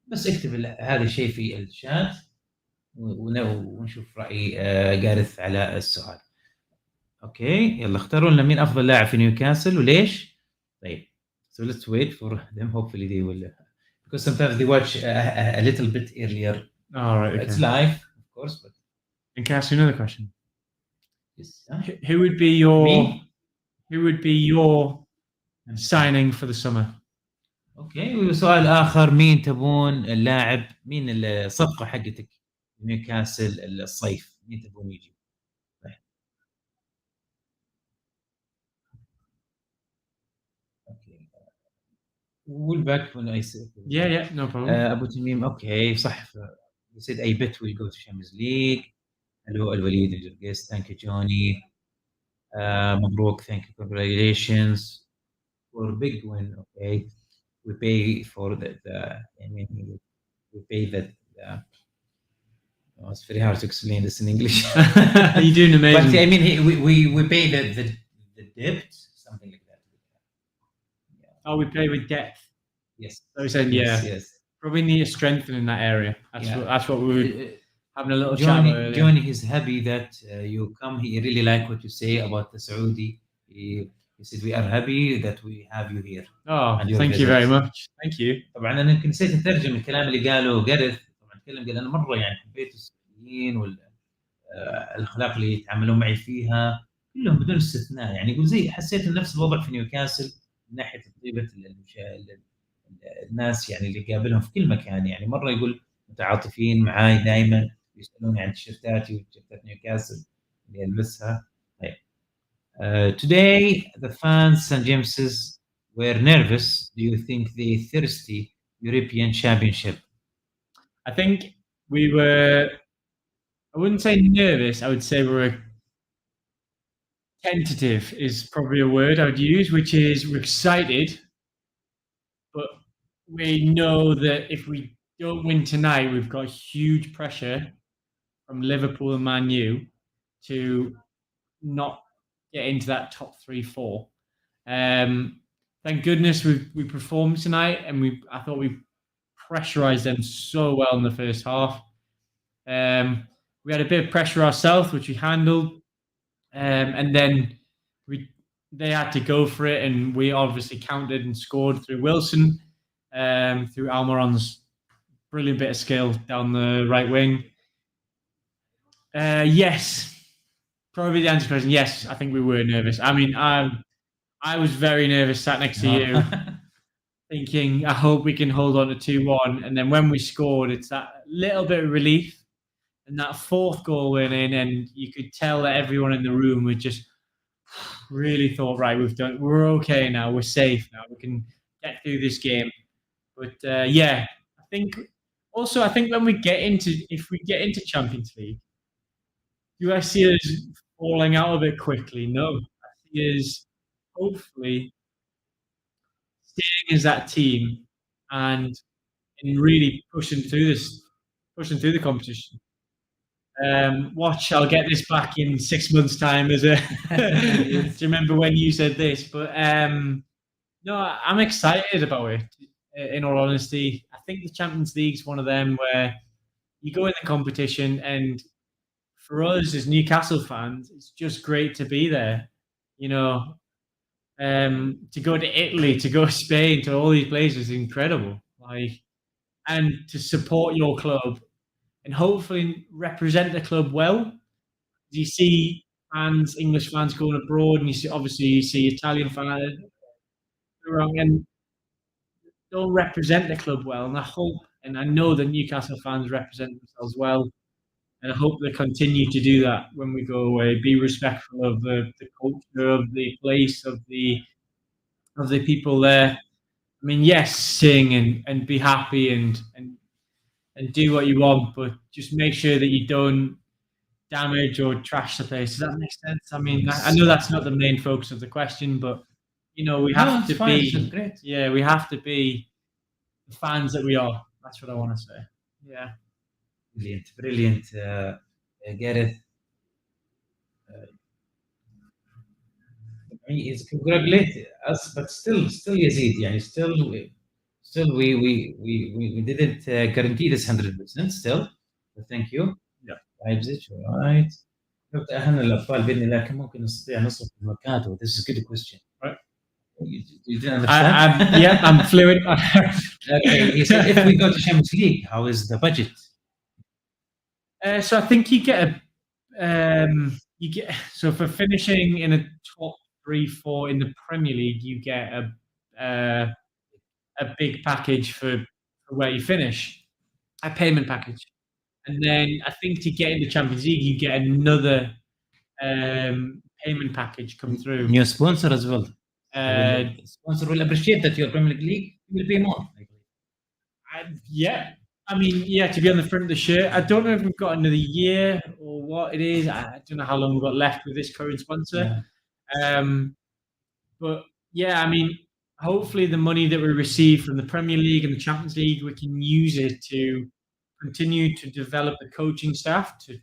بس اكتب هذا الشيء في الشات ونشوف رأي جارث على السؤال. اوكي يلا اختاروا لنا مين افضل لاعب في نيوكاسل وليش. طيب so let's wait for them, hopefully they will because sometimes they watch a little bit earlier. All right, okay. It's live of course, but and can I ask you another question? Yes. Who would be your signing for the summer? اوكي وسؤال اخر مين تبون اللاعب مين الصفقه حقتك نيوكاسل الصيف مين تبون يجي. We'll back when I say. Yeah, no problem. أبو تميم أوكي صح. You said I bet we'll go to Champions League. Hello الوليد الجرجس. Thank you Johnny. مبروك. Thank you. Congratulations for a big win. Okay, we pay for the I mean we pay that. It's very hard to explain this in English. You're doing amazing. But I mean we pay the debt, something like that. Oh, we play with depth. Yes. So we said, yes. Probably need to strengthen in that area. That's what we were having a little chat about. Johnny is happy that you come. He really like what you say about the Saudi. He said we are happy that we have you here. Oh, thank you very much. Thank you. طبعا أنا يمكن نسيت أترجم الكلام اللي قاله جارث. طبعا تكلم قال أنا مرة يعني حبيت السعوديين والأخلاق اللي يتعاملون معي فيها كلهم بدون استثناء يعني يقول زي حسيت نفس الوضع في نيوكاسل. من ناحيه طيبه الناس يعني اللي قابلهم في كل مكان يعني مره يقول متعاطفين معاي دائما يسالوني عن تيشيرتاتي وتيشيرتات نيوكاسل اللي البسها. طيب today the fans St James's were nervous. Do you think they thirsty European Championship? I think we were. I wouldn't say nervous. I would say we were. Tentative is probably a word I would use, which is we're excited, but we know that if we don't win tonight, we've got huge pressure from Liverpool and Man U to not get into that top 3-4. Thank goodness we performed tonight, and I thought we pressurized them so well in the first half. We had a bit of pressure ourselves, which we handled, and then they had to go for it, and we obviously countered and scored through Wilson, through Almiron's brilliant bit of skill down the right wing. Yes, probably the answer to the question. Yes, I think we were nervous. I mean, I was very nervous sat next to you, thinking, I hope we can hold on to 2-1. And then when we scored, it's that little bit of relief. And that fourth goal went in, and you could tell that everyone in the room was just really thought, right, we're okay now, we're safe now, we can get through this game. But I think when if we get into Champions League, do I see us falling out of it quickly? No, I see us hopefully staying as that team and really pushing through the competition. Watch, I'll get this back in 6 months' time. Do you remember when you said this? But no, I'm excited about it. In all honesty, I think the Champions League's one of them where you go in the competition, and for us as Newcastle fans, it's just great to be there. You know, to go to Italy, to go to Spain, to all these places is incredible. And to support your club and hopefully represent the club well. You see English fans going abroad, and you see Italian fans and don't represent the club well. And I know that Newcastle fans represent themselves well, and I hope they continue to do that when we go away. Be respectful of the culture of the place, of the people there. I mean, yes, sing and be happy and do what you want, but just make sure that you don't damage or trash the place. Does that make sense? I mean, I know that's not the main focus of the question, but we have to be. Great. Yeah, we have to be the fans that we are. That's what I want to say. Yeah. Brilliant, Gareth. He's congratulate us, but still, Yazid. Yeah, still, we didn't guarantee this 100%. Still, thank you. Yeah. Right. لو تأهلنا الأبطال بإذن الله كم ممكن نستطيع نصرف الميركاتو? This is a good question. Right. You didn't understand? Yeah, I'm fluent. Okay. He said, if we go to Champions League, how is the budget? So I think you get so for finishing in a top 3-4 in the Premier League, you get a big package for where you finish, a payment package. And then I think to get into Champions League, you get another payment package come through. New sponsor as well. Sponsor will appreciate that your Premier League will pay more. Yeah. I mean, to be on the front of the shirt. I don't know if we've got another year or what it is. I don't know how long we've got left with this current sponsor. Yeah. But yeah, I mean, hopefully the money that we receive from the Premier League and the Champions League, we can use it to continue to develop the coaching staff, to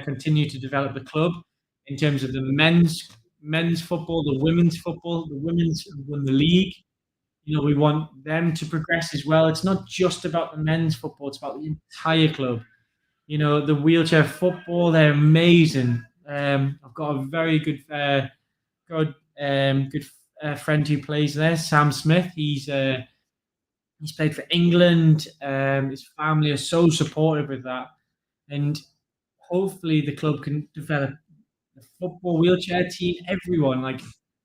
continue to develop the club in terms of the men's football, the women's football. The women's won the league. We want them to progress as well. It's not just about the men's football; it's about the entire club. The wheelchair football, they're amazing. I've got a very good friend who plays there, Sam Smith. He's played for England. His family are so supportive with that, and hopefully the club can develop the football wheelchair team. Everyone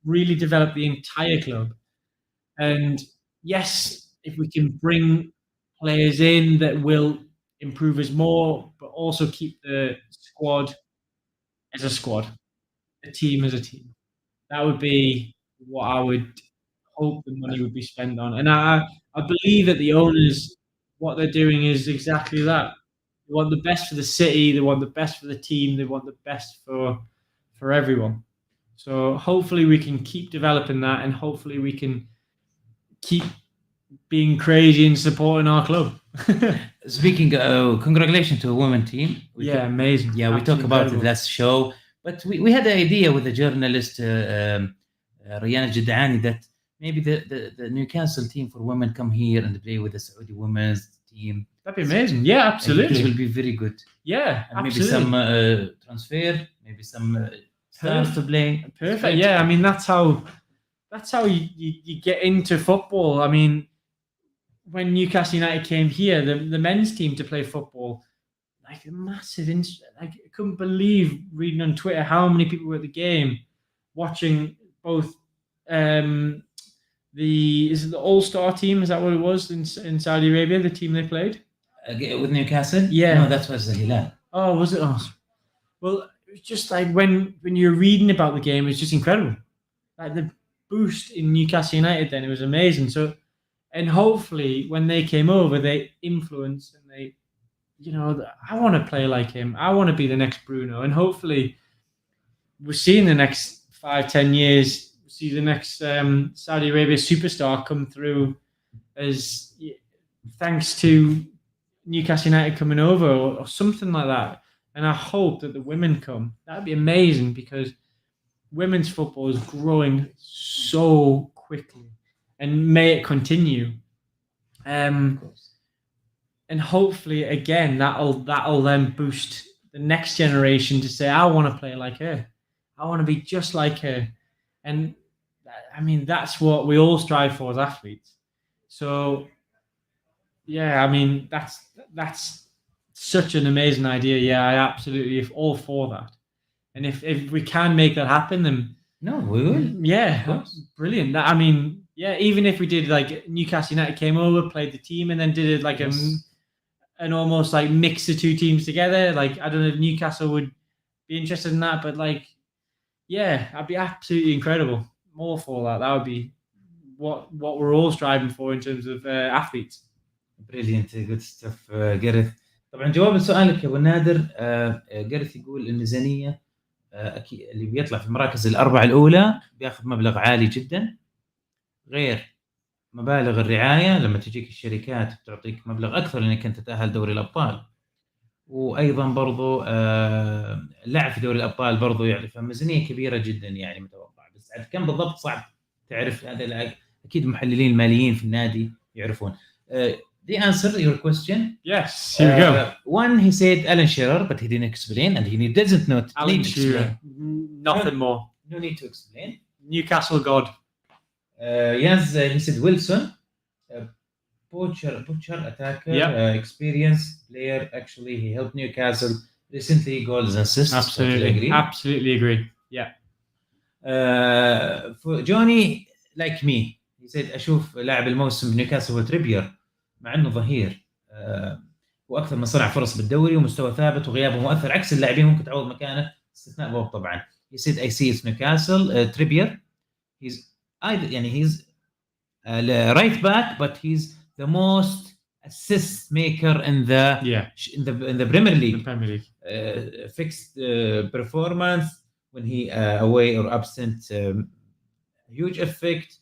really develop the entire club. And yes, if we can bring players in that will improve us more, but also keep the squad as a squad, a team as a team, that would be what I would hope the money would be spent on. And I believe that the owners, what they're doing is exactly that. They want the best for the city, they want the best for the team, they want the best for everyone. So hopefully we can keep developing that, and hopefully we can keep being crazy and supporting our club. Speaking, congratulations to a women team. Amazing. Yeah, we talk about it last show, but we had the idea with the journalist Ryan Jidani that maybe the Newcastle team for women come here and play with the Saudi women's team. That'd be amazing. Yeah, absolutely. It will be very good. Yeah, and maybe some transfer, maybe some stars to play. Perfect. Yeah, I mean that's how you get into football. I mean, when Newcastle United came here, the men's team to play football, like a massive like I couldn't believe reading on Twitter how many people were at the game watching both is it the All-Star team, is that what it was in Saudi Arabia, the team they played with Newcastle? Yeah. No, that was the Hilal. Oh, was it? Oh. Well, it was just like when you're reading about the game, it's just incredible. Like the boost in Newcastle United then, it was amazing. So, and hopefully when they came over, they influenced and they, I want to play like him. I want to be the next Bruno. And hopefully we'll see in the next 5-10 years, we'll see the next Saudi Arabia superstar come through as thanks to Newcastle United coming over or something like that. And I hope that the women come. That'd be amazing because women's football is growing so quickly, and may it continue. And hopefully, again, that'll then boost the next generation to say, I want to play like her. I want to be just like her. And I mean, that's what we all strive for as athletes. So, yeah, I mean, that's such an amazing idea. Yeah, I absolutely all for that. And if we can make that happen, then no, we will. Yeah, brilliant. I mean, yeah, even if we did like Newcastle United came over, played the team, and then did it like an almost like mix the two teams together. Like I don't know if Newcastle would be interested in that, but like, yeah, that'd be absolutely incredible. More for that. That would be what we're all striving for in terms of athletes. Brilliant, good stuff, جاريث. طبعا جواب سؤالك يا ابو نادر، جاريث يقول الميزانيه اكيد اللي بيطلع في المراكز الاربعه الاولى بياخذ مبلغ عالي جدا، غير مبالغ الرعايه لما تجيك الشركات بتعطيك مبلغ اكثر انك انت تتاهل دوري الابطال، وايضا برضو اللعب في دوري الابطال برضو يعرف ميزانيه كبيره جدا يعني متوقعه، بس عاد كم بالضبط صعب تعرف، هذا اكيد المحللين الماليين في النادي يعرفون. The answer your question. Yes, here we go. One, he said Alan Shearer, but he didn't explain, and he doesn't know. Alan Shearer, nothing more. No need to explain. Newcastle God. Yes, he said Wilson, butcher attacker, experienced player. Actually, he helped Newcastle recently, goals and assists. Absolutely agree. Yeah. For Johnny, like me, he said أشوف لاعب الموسم بنيوكاسل هو تريبير، مع انه ظهير واكثر من صنع فرص بالدوري ومستوى ثابت وغيابه مؤثر عكس اللاعبين ممكن تعوض مكانه استثناء بوب طبعا. He said I see it's Newcastle. Trippier, he's right back, but he's the most assist maker in the Premier League. Fixed performance when he away or absent, huge effect.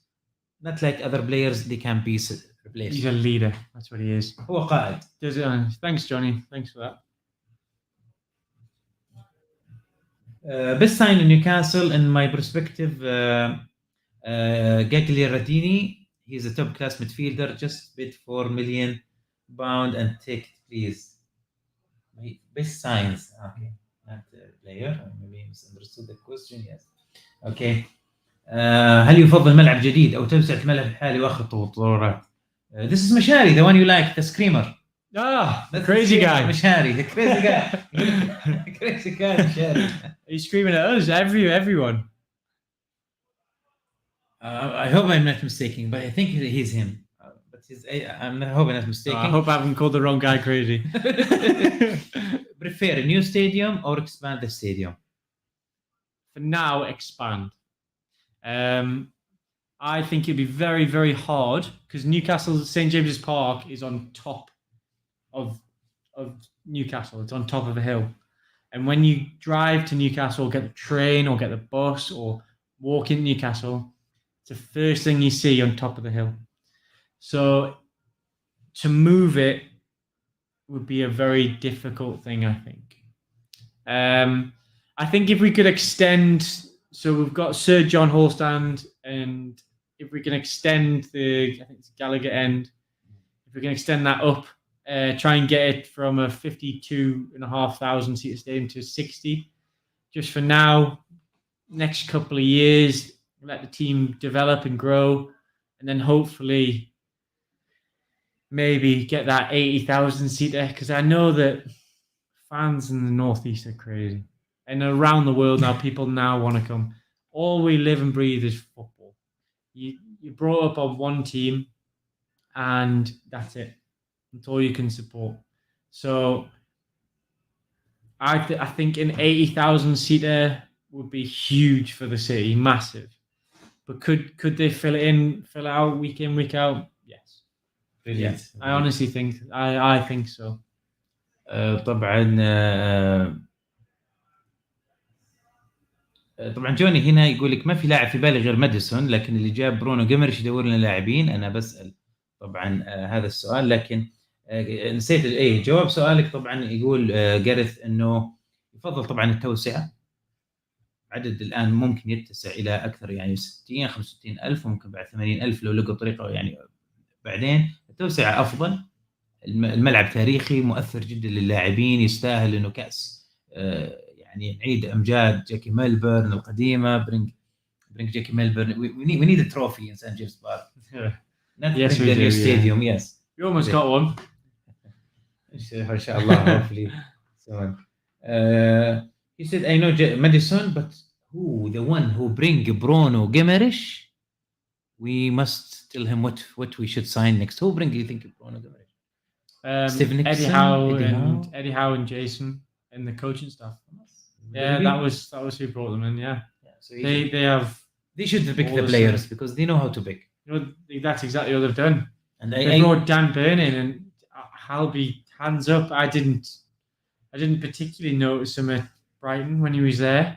Not like other players, they can be replaced. He's a leader. That's what he is. هو قائد. Thanks, Johnny. Thanks for that. Best sign in Newcastle, in my perspective, Gagliardini. He's a top-class midfielder. Just bid £4 million and take it, please. Best signs. Okay, not a player. Maybe misunderstood the question. Yes. Okay. هل يفضل ملعب جديد أو توسعة الملعب الحالي وأخذ تطورات؟ This is Mashari, the one you like, the screamer. The crazy guy. Mashari, the crazy guy. The crazy guy, Mashari. He's screaming at us, everyone. I hope I'm not mistaken, but I think he's him. But I hope I'm not mistaken. I hope I haven't called the wrong guy crazy. Prefer a new stadium or expand the stadium? For now, expand. I think it'd be very, very hard because Newcastle St James's Park is on top of Newcastle. It's on top of a hill, and when you drive to Newcastle, get the train or get the bus or walk in Newcastle, it's the first thing you see on top of the hill. So to move it would be a very difficult thing, I think. I think if we could extend, so we've got Sir John Holstand, and if we can extend I think it's Gallagher end, if we can extend that up, try and get it from a 52,500 seater stadium to 60, just for now, next couple of years, let the team develop and grow, and then hopefully maybe get that 80,000 seater, because I know that fans in the Northeast are crazy. And around the world now, people now want to come. All we live and breathe is football. You brought up on one team, and that's it. That's all you can support. So I think an 80,000 seater would be huge for the city, massive. But could they fill it out week in, week out? Yes. Brilliant. Yeah. I honestly think I think so. طبعا جوني هنا يقول لك ما في لاعب في بالي غير ماديسون، لكن اللي جاب برونو جيمرش يدور لنا لاعبين. انا بسأل طبعا هذا السؤال، لكن نسيت جواب سؤالك. طبعا يقول جارث انه يفضل طبعا التوسعة. عدد الان ممكن يتسع الى اكثر، يعني 60 65 الف، وممكن بعد 80 الف لو لقوا طريقة. يعني بعدين التوسعة افضل. الملعب تاريخي مؤثر جدا للاعبين، يستاهل انه كأس. يعني نعيد امجاد جاكي ميلبرن القديمه. برينج جاكي ميلبرن. we need a trophy in St. James Park. Yes, we do. Stadium. Yes, you almost got one. ان شاء الله. Hopefully soon. He said I know Madison, but who the one who bring Bruno Guimaraes? We must tell him what we should sign next. Who bring, do you think, Bruno Guimaraes? Steve Nixon, Eddie Howe and Jason and the coaching staff. Yeah, that was who brought them in. Yeah, so they should pick the players because they know how to pick. You know, that's exactly what they've done. And they brought Dan Burn in, and I'll be hands up. I didn't particularly notice him at Brighton when he was there.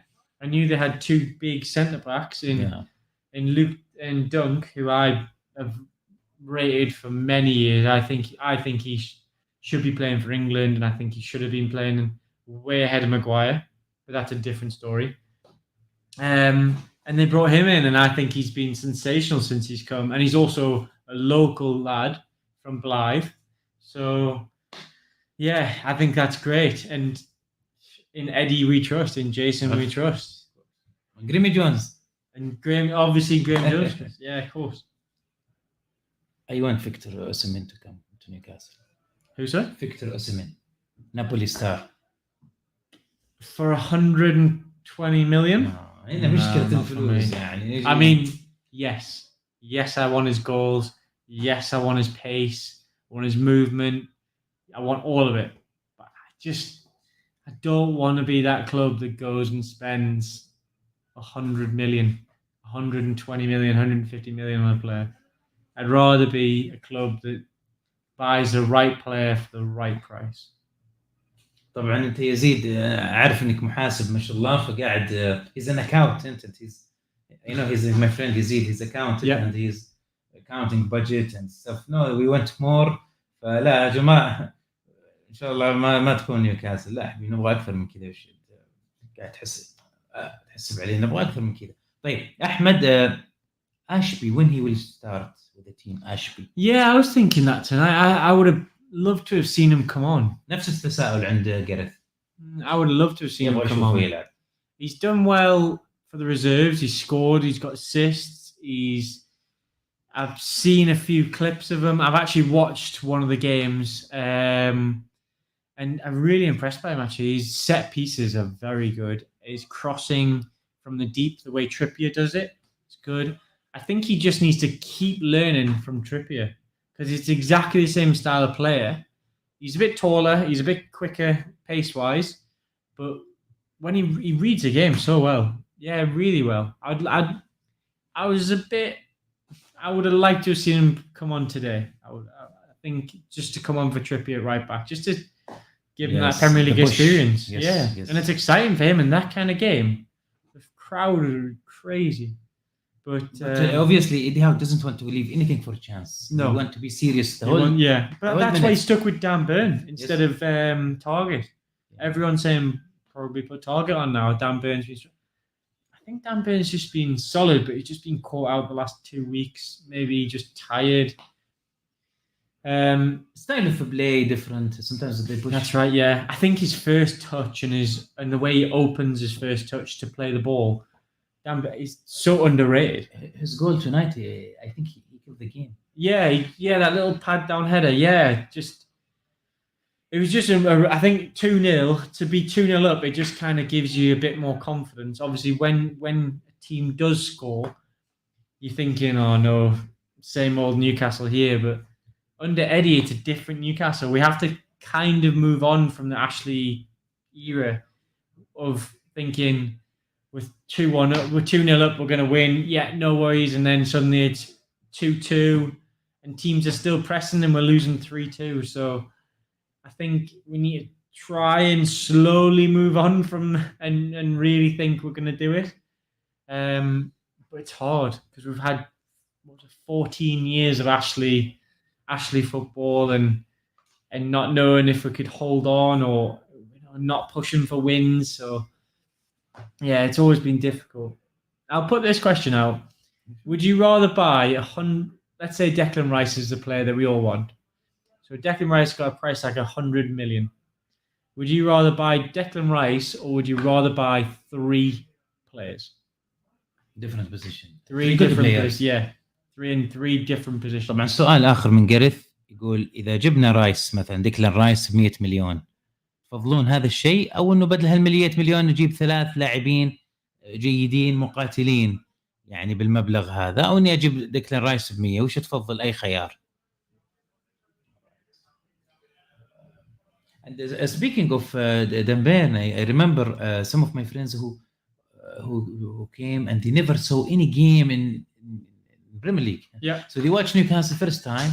I knew they had two big centre backs in Luke and Dunk, who I have rated for many years. I think he should be playing for England, and I think he should have been playing way ahead of Maguire. But that's a different story. And they brought him in, and I think he's been sensational since he's come. And he's also a local lad from Blythe. So, yeah, I think that's great. And in Eddie we trust, in Jason we trust. Grimmy Jones. And Graham Jones. Yeah, of course. I want Victor Osimhen to come to Newcastle. Who, sir? Victor Osimhen. Napoli star. For 120 million? I mean, yes, I want his goals. Yes, I want his pace. I want his movement. I want all of it. But I don't want to be that club that goes and spends 100 million, 120 million, 150 million on a player. I'd rather be a club that buys the right player for the right price. طبعا انت يزيد عارف انك محاسب ما شاء الله، فقاعد he's an accountant. He's my friend Yazid, he's accountant. And he's accounting budget and stuff. No, we want more. فلا يا جماعه ان شاء الله ما تكون نيوكاسل. لا احنا نبغى اكثر من كذا. وش قاعد تحسب علينا؟ نبغى اكثر من كذا. طيب احمد Ashby, when he will start with the team, Ashby. Yeah, I was thinking that tonight. I would have loved to have seen him come on. نفس التساؤل عند جارث. I would have loved to have seen him come on. He's done well for the reserves. He's scored. He's got assists. I've seen a few clips of him. I've actually watched one of the games, and I'm really impressed by him. Actually, his set pieces are very good. His crossing from the deep, the way Trippier does it, it's good. I think he just needs to keep learning from Trippier, because it's exactly the same style of player. He's a bit taller, he's a bit quicker pace-wise, but when he reads the game so well. Yeah, really well. I would have liked to have seen him come on today. I think just to come on for Trippier right back, just to give him that Premier League experience. Yes. And it's exciting for him in that kind of game. The crowd are crazy. But obviously, Eddie Howe doesn't want to leave anything for a chance. No. He want to be serious the whole. But that's why he stuck with Dan Burn instead of Target. Yeah. Everyone's saying probably put Target on now. Dan Burn's I think Dan Burn's just been solid, but he's just been caught out the last 2 weeks. Maybe just tired. Style of play different. Sometimes they push. That's right. Yeah, I think his first touch and the way he opens his first touch to play the ball, Dan Burn is so underrated. His goal tonight, I think he killed the game. Yeah, that little pad down header. Yeah, it was just I think 2-0 to be 2-0 up. It just kind of gives you a bit more confidence. Obviously, when a team does score, you're thinking, oh no, same old Newcastle here, but under Eddie, it's a different Newcastle. We have to kind of move on from the Ashley era of thinking with 2-1 up, we're 2-0 up, we're going to win. Yeah, no worries. And then suddenly it's 2-2 and teams are still pressing and we're losing 3-2. So I think we need to try and slowly move on from and really think we're going to do it. But it's hard because we've had 14 years of Ashley football and not knowing if we could hold on or not pushing for wins. So yeah, it's always been difficult. I'll put this question out. Would you rather buy let's say Declan Rice is the player that we all want. So Declan Rice got a price like 100 million. Would you rather buy Declan Rice or would you rather buy 3 players? Different position. 3 different players. Yeah. 3 different positions. طبعا سؤال آخر من جاريث يقول إذا جبنا رايس مثلا ديكلان رايس ب100 مليون تفضلون هذا الشيء أو إنه بدل هال100 مليون نجيب 3 لاعبين جيدين مقاتلين يعني بالمبلغ هذا أو إني أجيب ديكلان رايس ب100 وش تفضل أي خيار؟ And speaking of Dan Burn, I remember some of my friends who came and they never saw any game in Premier League. Yeah. So they watched Newcastle first time.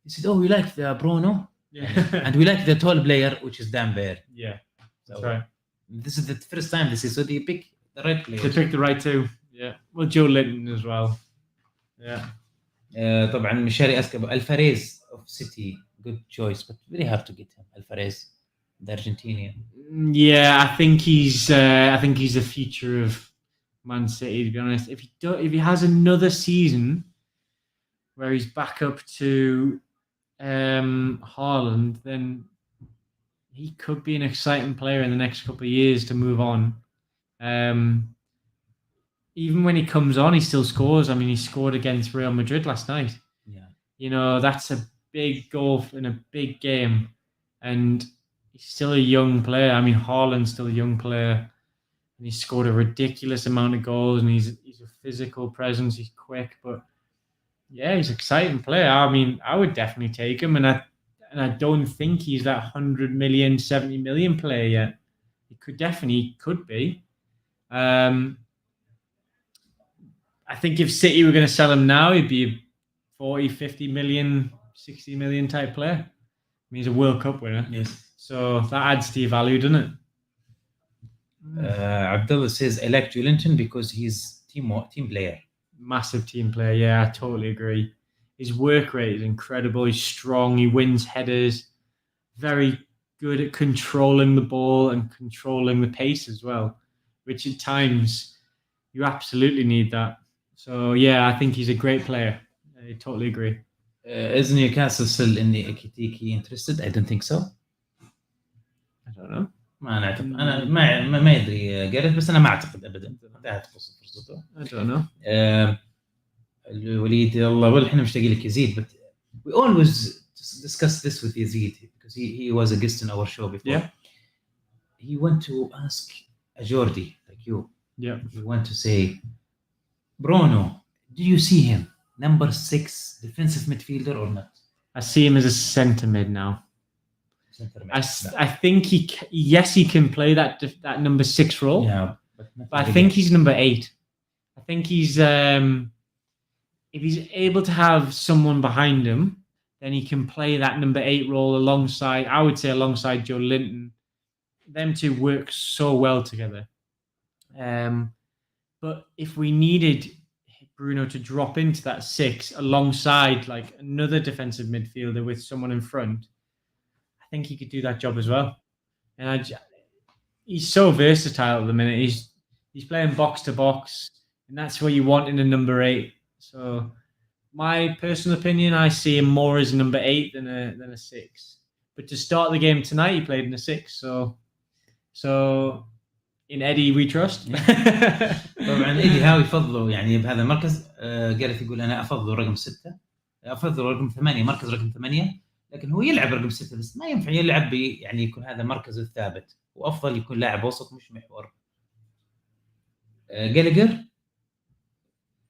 They said, "Oh, we like the Bruno, Yeah. and we like the tall player, which is Dan Burn." Yeah. That's So right. this is the first time this is. So they pick the right player. They picked the right 2. Yeah. Well, Joe Linton as well. Yeah. طبعا مشاري أسكب Alvarez of City, good choice, but very hard to get him. Alvarez, the Argentinian. Yeah, I think he's the future of Man City. To be honest, if he has another season where he's back up to Haaland, then he could be an exciting player in the next couple of years to move on. Even when he comes on, he still scores. I mean, he scored against Real Madrid last night. Yeah, that's a big goal in a big game, and he's still a young player. I mean, Haaland's still a young player. And he scored a ridiculous amount of goals, and he's a physical presence. He's quick, but yeah, he's an exciting player. I mean, I would definitely take him, and I don't think he's that 100 million, 70 million player yet. He could be. I think if City were going to sell him now, he'd be a 40, 50 million, 60 million type player. I mean, he's a World Cup winner. Yes. So that adds to your value, doesn't it? Abdullah says I like Joelinton because he's team player. Massive team player. Yeah, I totally agree. His work rate is incredible. He's strong. He wins headers. Very good at controlling the ball and controlling the pace as well, which at times you absolutely need that. So yeah, I think he's a great player. I totally agree. Is Newcastle still in the Ekitiki interested? I don't think so. I don't know. ما أنا أعتقد أنا ما يدري جاريث بس أنا ما أعتقد أبدا انتهت فرصته. I don't know. الوليد الله والله إحنا مشتاقين لك يزيد, but we always discuss this with Yazid because he was a guest in our show before. Yeah. He went to ask a Jordi like you. Yeah. He went to say, Bruno, do you see him number 6 defensive midfielder or not? I see him as a centre mid now. I think he can play that number 6 role. Yeah, but I think he's number 8. I think he's if he's able to have someone behind him, then he can play that number 8 role alongside Joe Linton. Them two work so well together. But if we needed Bruno to drop into that 6 alongside like another defensive midfielder with someone in front, I think he could do that job as well. And he's so versatile at the minute. He's playing box to box, and that's what you want in a number 8. So, my personal opinion, I see him more as a number 8 than a 6. But to start the game tonight, he played in a 6. So in Eddie we trust. طبعا إيدي هاو يفضله يعني بهذا المركز. جاريث يقول أنا أفضل رقم 6، أفضل رقم 8، مركز رقم 8، لكن هو يلعب رقم 6 بس ما ينفع يلعب يعني يكون هذا مركزه الثابت، وأفضل يكون لاعب وسط مش محور. Gallagher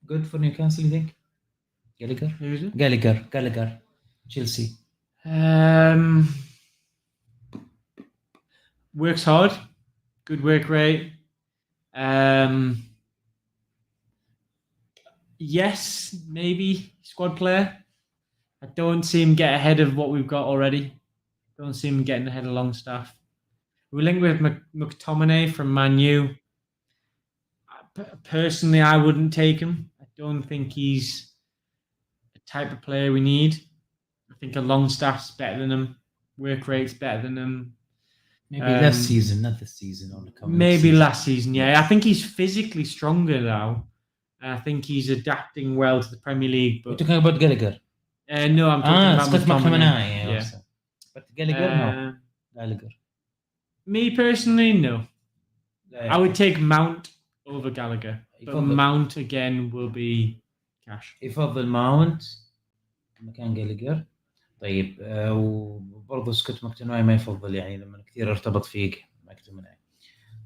good for Newcastle, you think? Gallagher Chelsea. Works hard, good work rate. Yes, maybe squad player. I don't see him get ahead of what we've got already. Don't see him getting ahead of Longstaff. We're linked with McTominay from Man U. Personally, I wouldn't take him. I don't think he's the type of player we need. I think a Longstaff's better than him. Work rate's better than him. Maybe last season, not this season. Last season, yeah. I think he's physically stronger now. I think he's adapting well to the Premier League. But you're talking about Gallagher? No, I'm talking about McTominay. Yeah. But Gallagher, no. Gallagher. Me personally, no. I would take Mount over Gallagher. But Mount again will be cash. يفضل Mount مكان Gallagher. طيب وبرضه سكوت ماكتوناي ما يفضل يعني لما كثير ارتبط فيك ماكتوناي.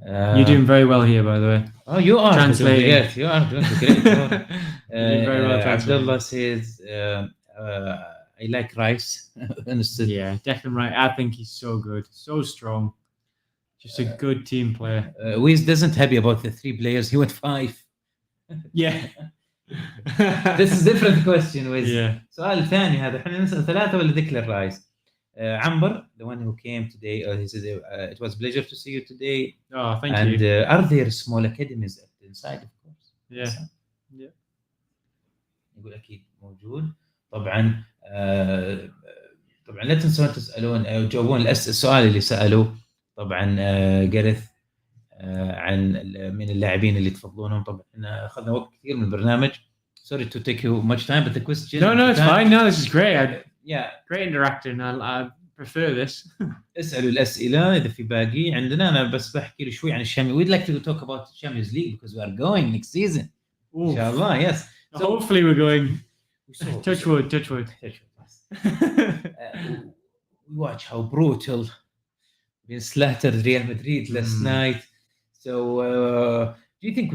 You're doing very well here, by the way. Oh, you are translating. Great. You are doing great. You're doing very well translating. Abdullah says, I like Rice. Yeah, definitely right. I think he's so good, so strong. Just a good team player. Wiz doesn't happy about the 3 players. He went 5. Yeah. This is different question. Wiz. Yeah. سؤال ثاني هذا. احنا نسأل 3 ولا Declan Rice? Amber, the one who came today, he says it was a pleasure to see you today. Oh, thank you. And are there small academies inside, of course? Yeah. يقول أكيد موجود. طبعا لا تنسون تسألون أو تجاوبون السؤال اللي سألوه طبعا جاريث عن من اللاعبين اللي تفضلونهم. طبعا احنا أخذنا وقت كثير من البرنامج. Sorry to take you much time, but the question. No, it's fine. No, this is great. Great interacting. I prefer this. اسألوا الأسئلة إذا في باقي عندنا. أنا بس بحكي له شوي عن الشامبيونز. We'd like to talk about the Champions League because we are going next season. Oof. Inshallah, yes. So hopefully we're going. Touch wood. We watch how brutal been slaughtered Real Madrid last night. So do you think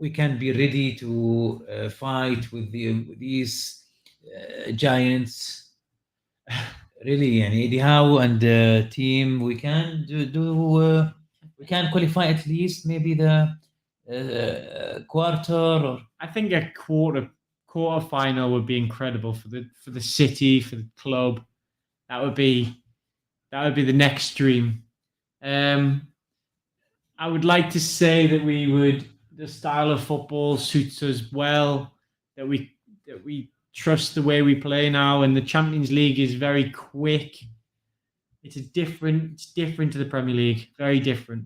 we can be ready to fight with these giants? Really, يعني Eddie Howe and the team, we can we can qualify at least maybe the quarter, or I think a quarter final would be incredible for the city, for the club. That would be the next dream. I would like to say that the style of football suits us well, that we trust the way we play now, and the Champions League is very quick. It's different to the Premier League, very different.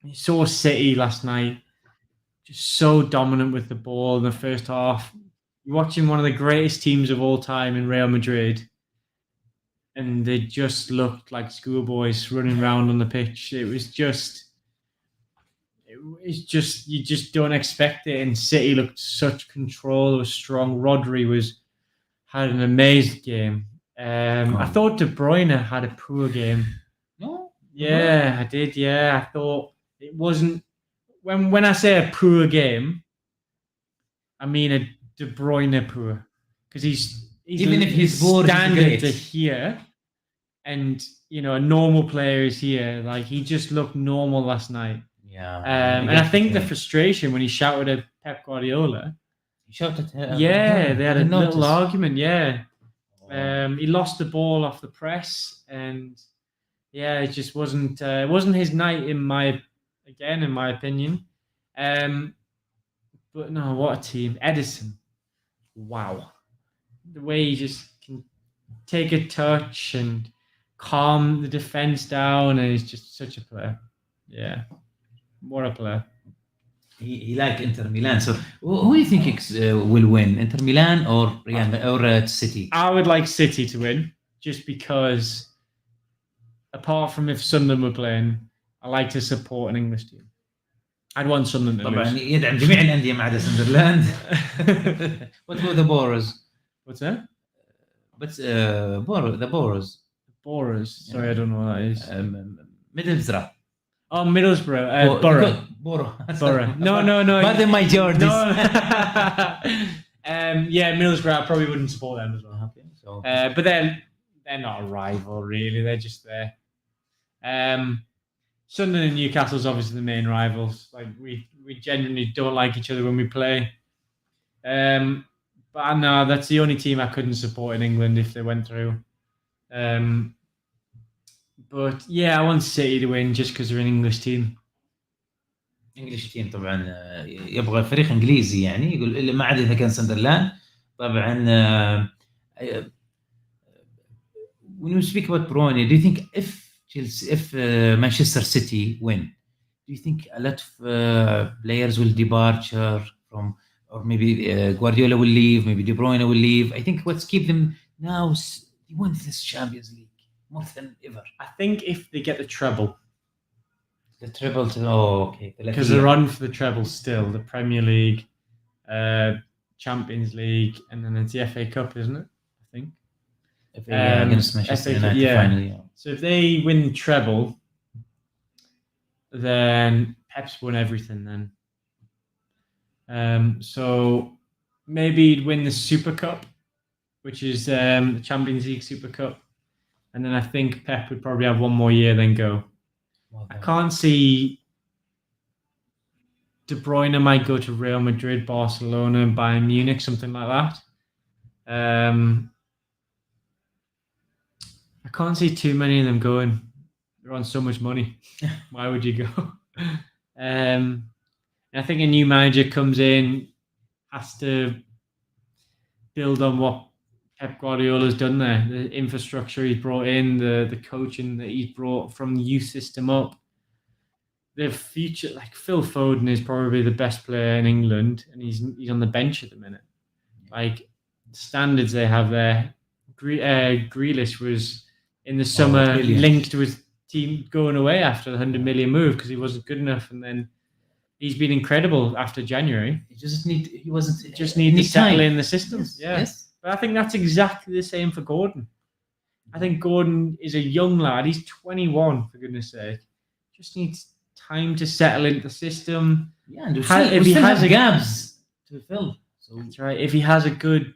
You saw City last night, just so dominant with the ball in the first half. You're watching one of the greatest teams of all time in Real Madrid, and they just looked like schoolboys running around on the pitch. It's just you just don't expect it. And City looked such control. It was strong. Rodri had an amazing game. I thought De Bruyne had a poor game. No? Yeah, I did. Yeah, I thought it wasn't. When I say a poor game, I mean a De Bruyne poor, because he's even if his standards are here, and a normal player is here. Like, he just looked normal last night. Yeah. And I think the frustration when he shouted at Pep Guardiola. He shouted at him? Yeah, they had a little argument, yeah. He lost the ball off the press, and yeah, it just wasn't his night in my opinion. But no, what a team. Edison. Wow. The way he just can take a touch and calm the defense down, and he's just such a player. Yeah. What a player. He like Inter Milan. So who do you think will win, Inter Milan or Real or City? I would like City to win, just because, apart from if Sunderland were playing, I like to support an English team. I'd want Sunderland to طبعا lose. يدعم جميع الأندية ما عدا سندرلاند. What about the Boros? What's that? But the Boros. Borers. Sorry, I don't know what that is. Middlesbrough. Oh, Middlesbrough. Borough. Borough. No. Pardon my George. No. Yeah, Middlesbrough. I probably wouldn't support them as well. Okay, so. But they're not a rival, really. They're just there. Sunderland and Newcastle's obviously the main rivals. Like we genuinely don't like each other when we play. But no, that's the only team I couldn't support in England if they went through. But yeah, I want City to win just because they're an English team. English team طبعا يبغى فريق انجليزي يعني يقول ما عدا اذا كان سندرلاند طبعا. When you speak about Bruyne, do you think if Manchester City win, do you think a lot of players will departure from, or maybe Guardiola will leave, maybe De Bruyne will leave? I think what's keep them now, they won this Champions League more than ever. I think if they get the treble. The treble, okay. Because they're on for the treble still. The Premier League, Champions League, and then it's the FA Cup, isn't it? I think. Against Manchester United finally. Yeah. So if they win treble, then Pep's won everything then. So maybe he'd win the Super Cup, which is the Champions League Super Cup. And then I think Pep would probably have one more year, then go. I can't see De Bruyne might go to Real Madrid, Barcelona, Bayern Munich, something like that. I can't see too many of them going. They're on so much money. Why would you go? I think a new manager comes in, has to build on what Pep Guardiola's done there. The infrastructure he's brought in, the coaching that he's brought from the youth system up. The future, like Phil Foden is probably the best player in England, and he's on the bench at the minute. Like standards they have there. Grealish was in the summer linked to his team going away after the 100 million move because he wasn't good enough, and then he's been incredible after January. He just need to settle in the system. Yes. Yeah. Yes. But I think that's exactly the same for Gordon. I think Gordon is a young lad. He's 21, for goodness sake. Just needs time to settle into the system. Yeah, and if he has gaps to fill. So that's right. If he has a good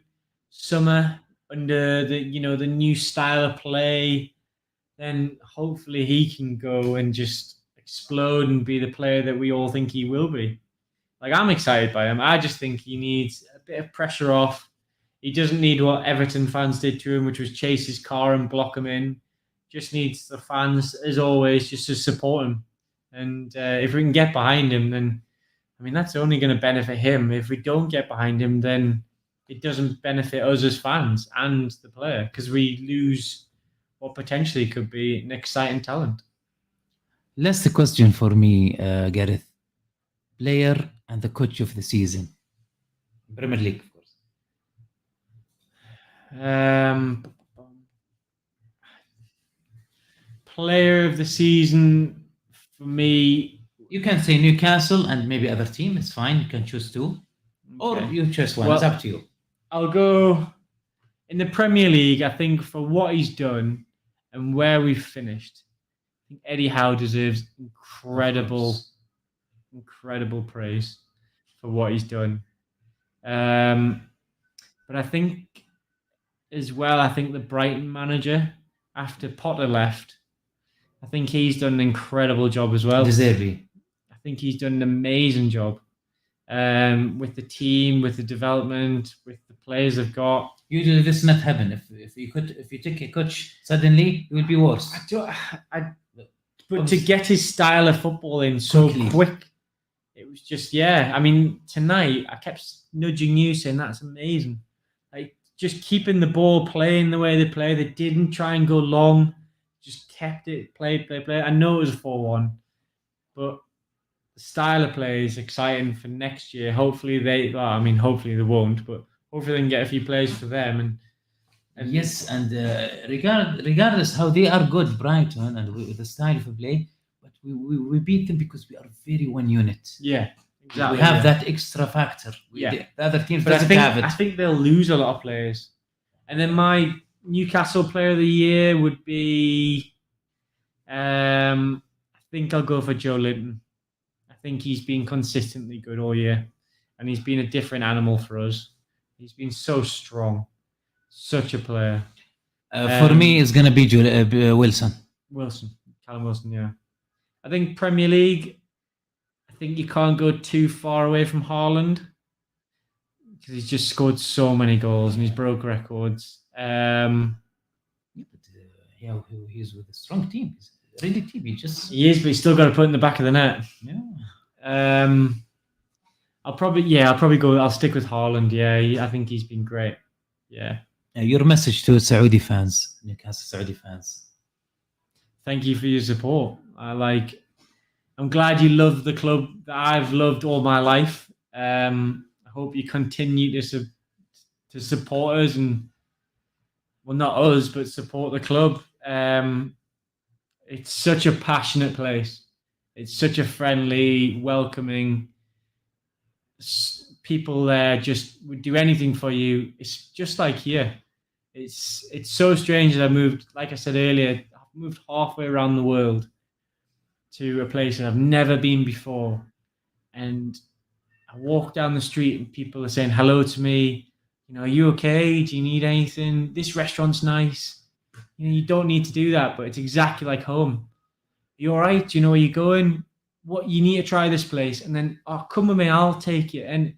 summer under the new style of play, then hopefully he can go and just explode and be the player that we all think he will be. Like, I'm excited by him. I just think he needs a bit of pressure off. He doesn't need what Everton fans did to him, which was chase his car and block him in. Just needs the fans, as always, just to support him. And if we can get behind him, then, I mean, that's only going to benefit him. If we don't get behind him, then it doesn't benefit us as fans and the player, because we lose what potentially could be an exciting talent. Last question for me, Gareth. Player and the coach of the season. Premier League. Player of the season for me, you can say Newcastle and maybe other team. It's fine. You can choose two, or you choose one. It's up to you. I'll go in the Premier League. I think for what he's done and where we've finished, I think Eddie Howe deserves incredible praise for what he's done. But I think as well, I think the Brighton manager, after Potter left, I think he's done an incredible job as well. Deserving. I think he's done an amazing job with the team, with the development, with the players they've got. Usually this not happen. If you take a coach suddenly, it will be worse. But to get his style of football in so quick, it was just, I mean, tonight I kept nudging you saying that's amazing. Like, just keeping the ball, playing the way they play. They didn't try and go long, just kept it, play. I know it was a 4-1, but the style of play is exciting for next year. Hopefully hopefully they won't, but hopefully they can get a few players for them. And yes, and regardless how they are good, Brighton, and with the style of play, but we beat them because we are very one unit. Yeah, exactly. We have that extra factor. The other teams doesn't have it. I think they'll lose a lot of players. And then my Newcastle player of the year would be, I think I'll go for Joe Linton. I think he's been consistently good all year, and he's been a different animal for us. He's been so strong, such a player. For me, it's going to be Wilson. Callum Wilson, yeah. I think Premier League, I think you can't go too far away from Haaland because he's just scored so many goals and he's broke records. He's with a strong team. He's a really team. He is, but he's still got to put it in the back of the net. Yeah. I'll stick with Haaland. Yeah, I think he's been great. Yeah. Your message to Saudi fans, Newcastle Saudi fans. Thank you for your support. I'm glad you love the club that I've loved all my life. I hope you continue to support us and, well, not us, but support the club. It's such a passionate place. It's such a friendly, welcoming. People there just would do anything for you. It's just like here. It's so strange that I moved, like I said earlier, I've moved halfway around the world to a place that I've never been before. And I walk down the street and people are saying hello to me. Are you okay? Do you need anything? This restaurant's nice. You don't need to do that, but it's exactly like home. Are you all right? Do you know where you're going? What you need to try this place, and then come with me, I'll take you. And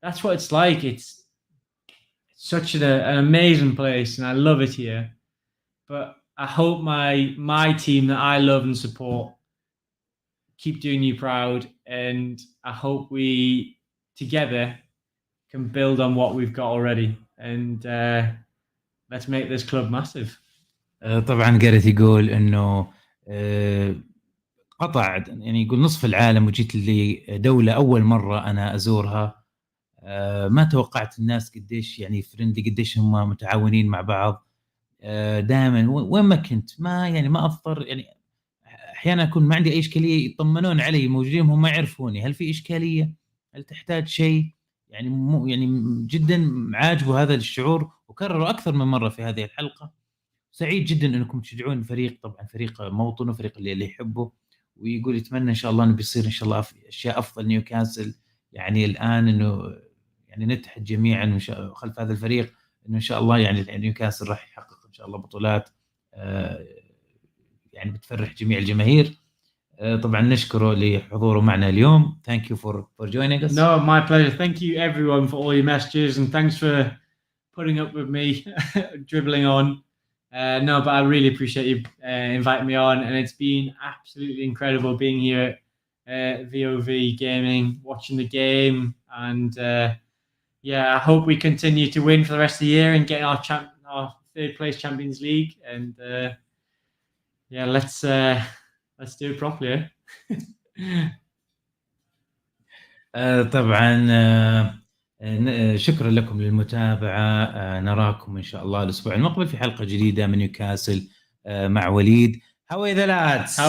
that's what it's like. It's such an amazing place, and I love it here. But I hope my team that I love and support keep doing you proud, and I hope we together can build on what we've got already, and let's make this club massive. طبعا جاريث يقول انه قطع، يعني يقول نصف العالم وجيت لي دولة أول مرة أنا أزورها. ما توقعت الناس قديش يعني فريندلي، قديش هم متعاونين مع بعض. دائما وين ما كنت ما أضطر، يعني أحيانا أكون ما عندي أي إشكالية يطمنون علي، موجودين هم ما يعرفوني هل في إشكالية، هل تحتاج شيء، يعني جدا عاجبه هذا الشعور، وكرروا أكثر من مرة في هذه الحلقة. سعيد جدا أنكم تشجعون فريق، طبعا فريق موطنه، فريق اللي يحبه، ويقول يتمنى إن شاء الله أنه بيصير إن شاء الله أشياء أفضل نيوكاسل. يعني الآن أنه يعني نتحد جميعا خلف هذا الفريق، أنه إن شاء الله يعني نيوكاسل راح يحقق إن شاء الله بطولات يعني بتفرح جميع الجماهير. طبعا نشكره لحضوره معنا اليوم. Thank you for joining us. No, my pleasure. Thank you everyone for all your messages, and thanks for putting up with me dribbling on. No, but I really appreciate you inviting me on, and it's been absolutely incredible being here at VOV Gaming, watching the game, and I hope we continue to win for the rest of the year and get our third place Champions League, and let's do it properly. طبعا شكرا لكم للمتابعة. نراكم إن شاء الله الأسبوع المقبل في حلقة جديدة من نيوكاسل مع وليد. How are the lads?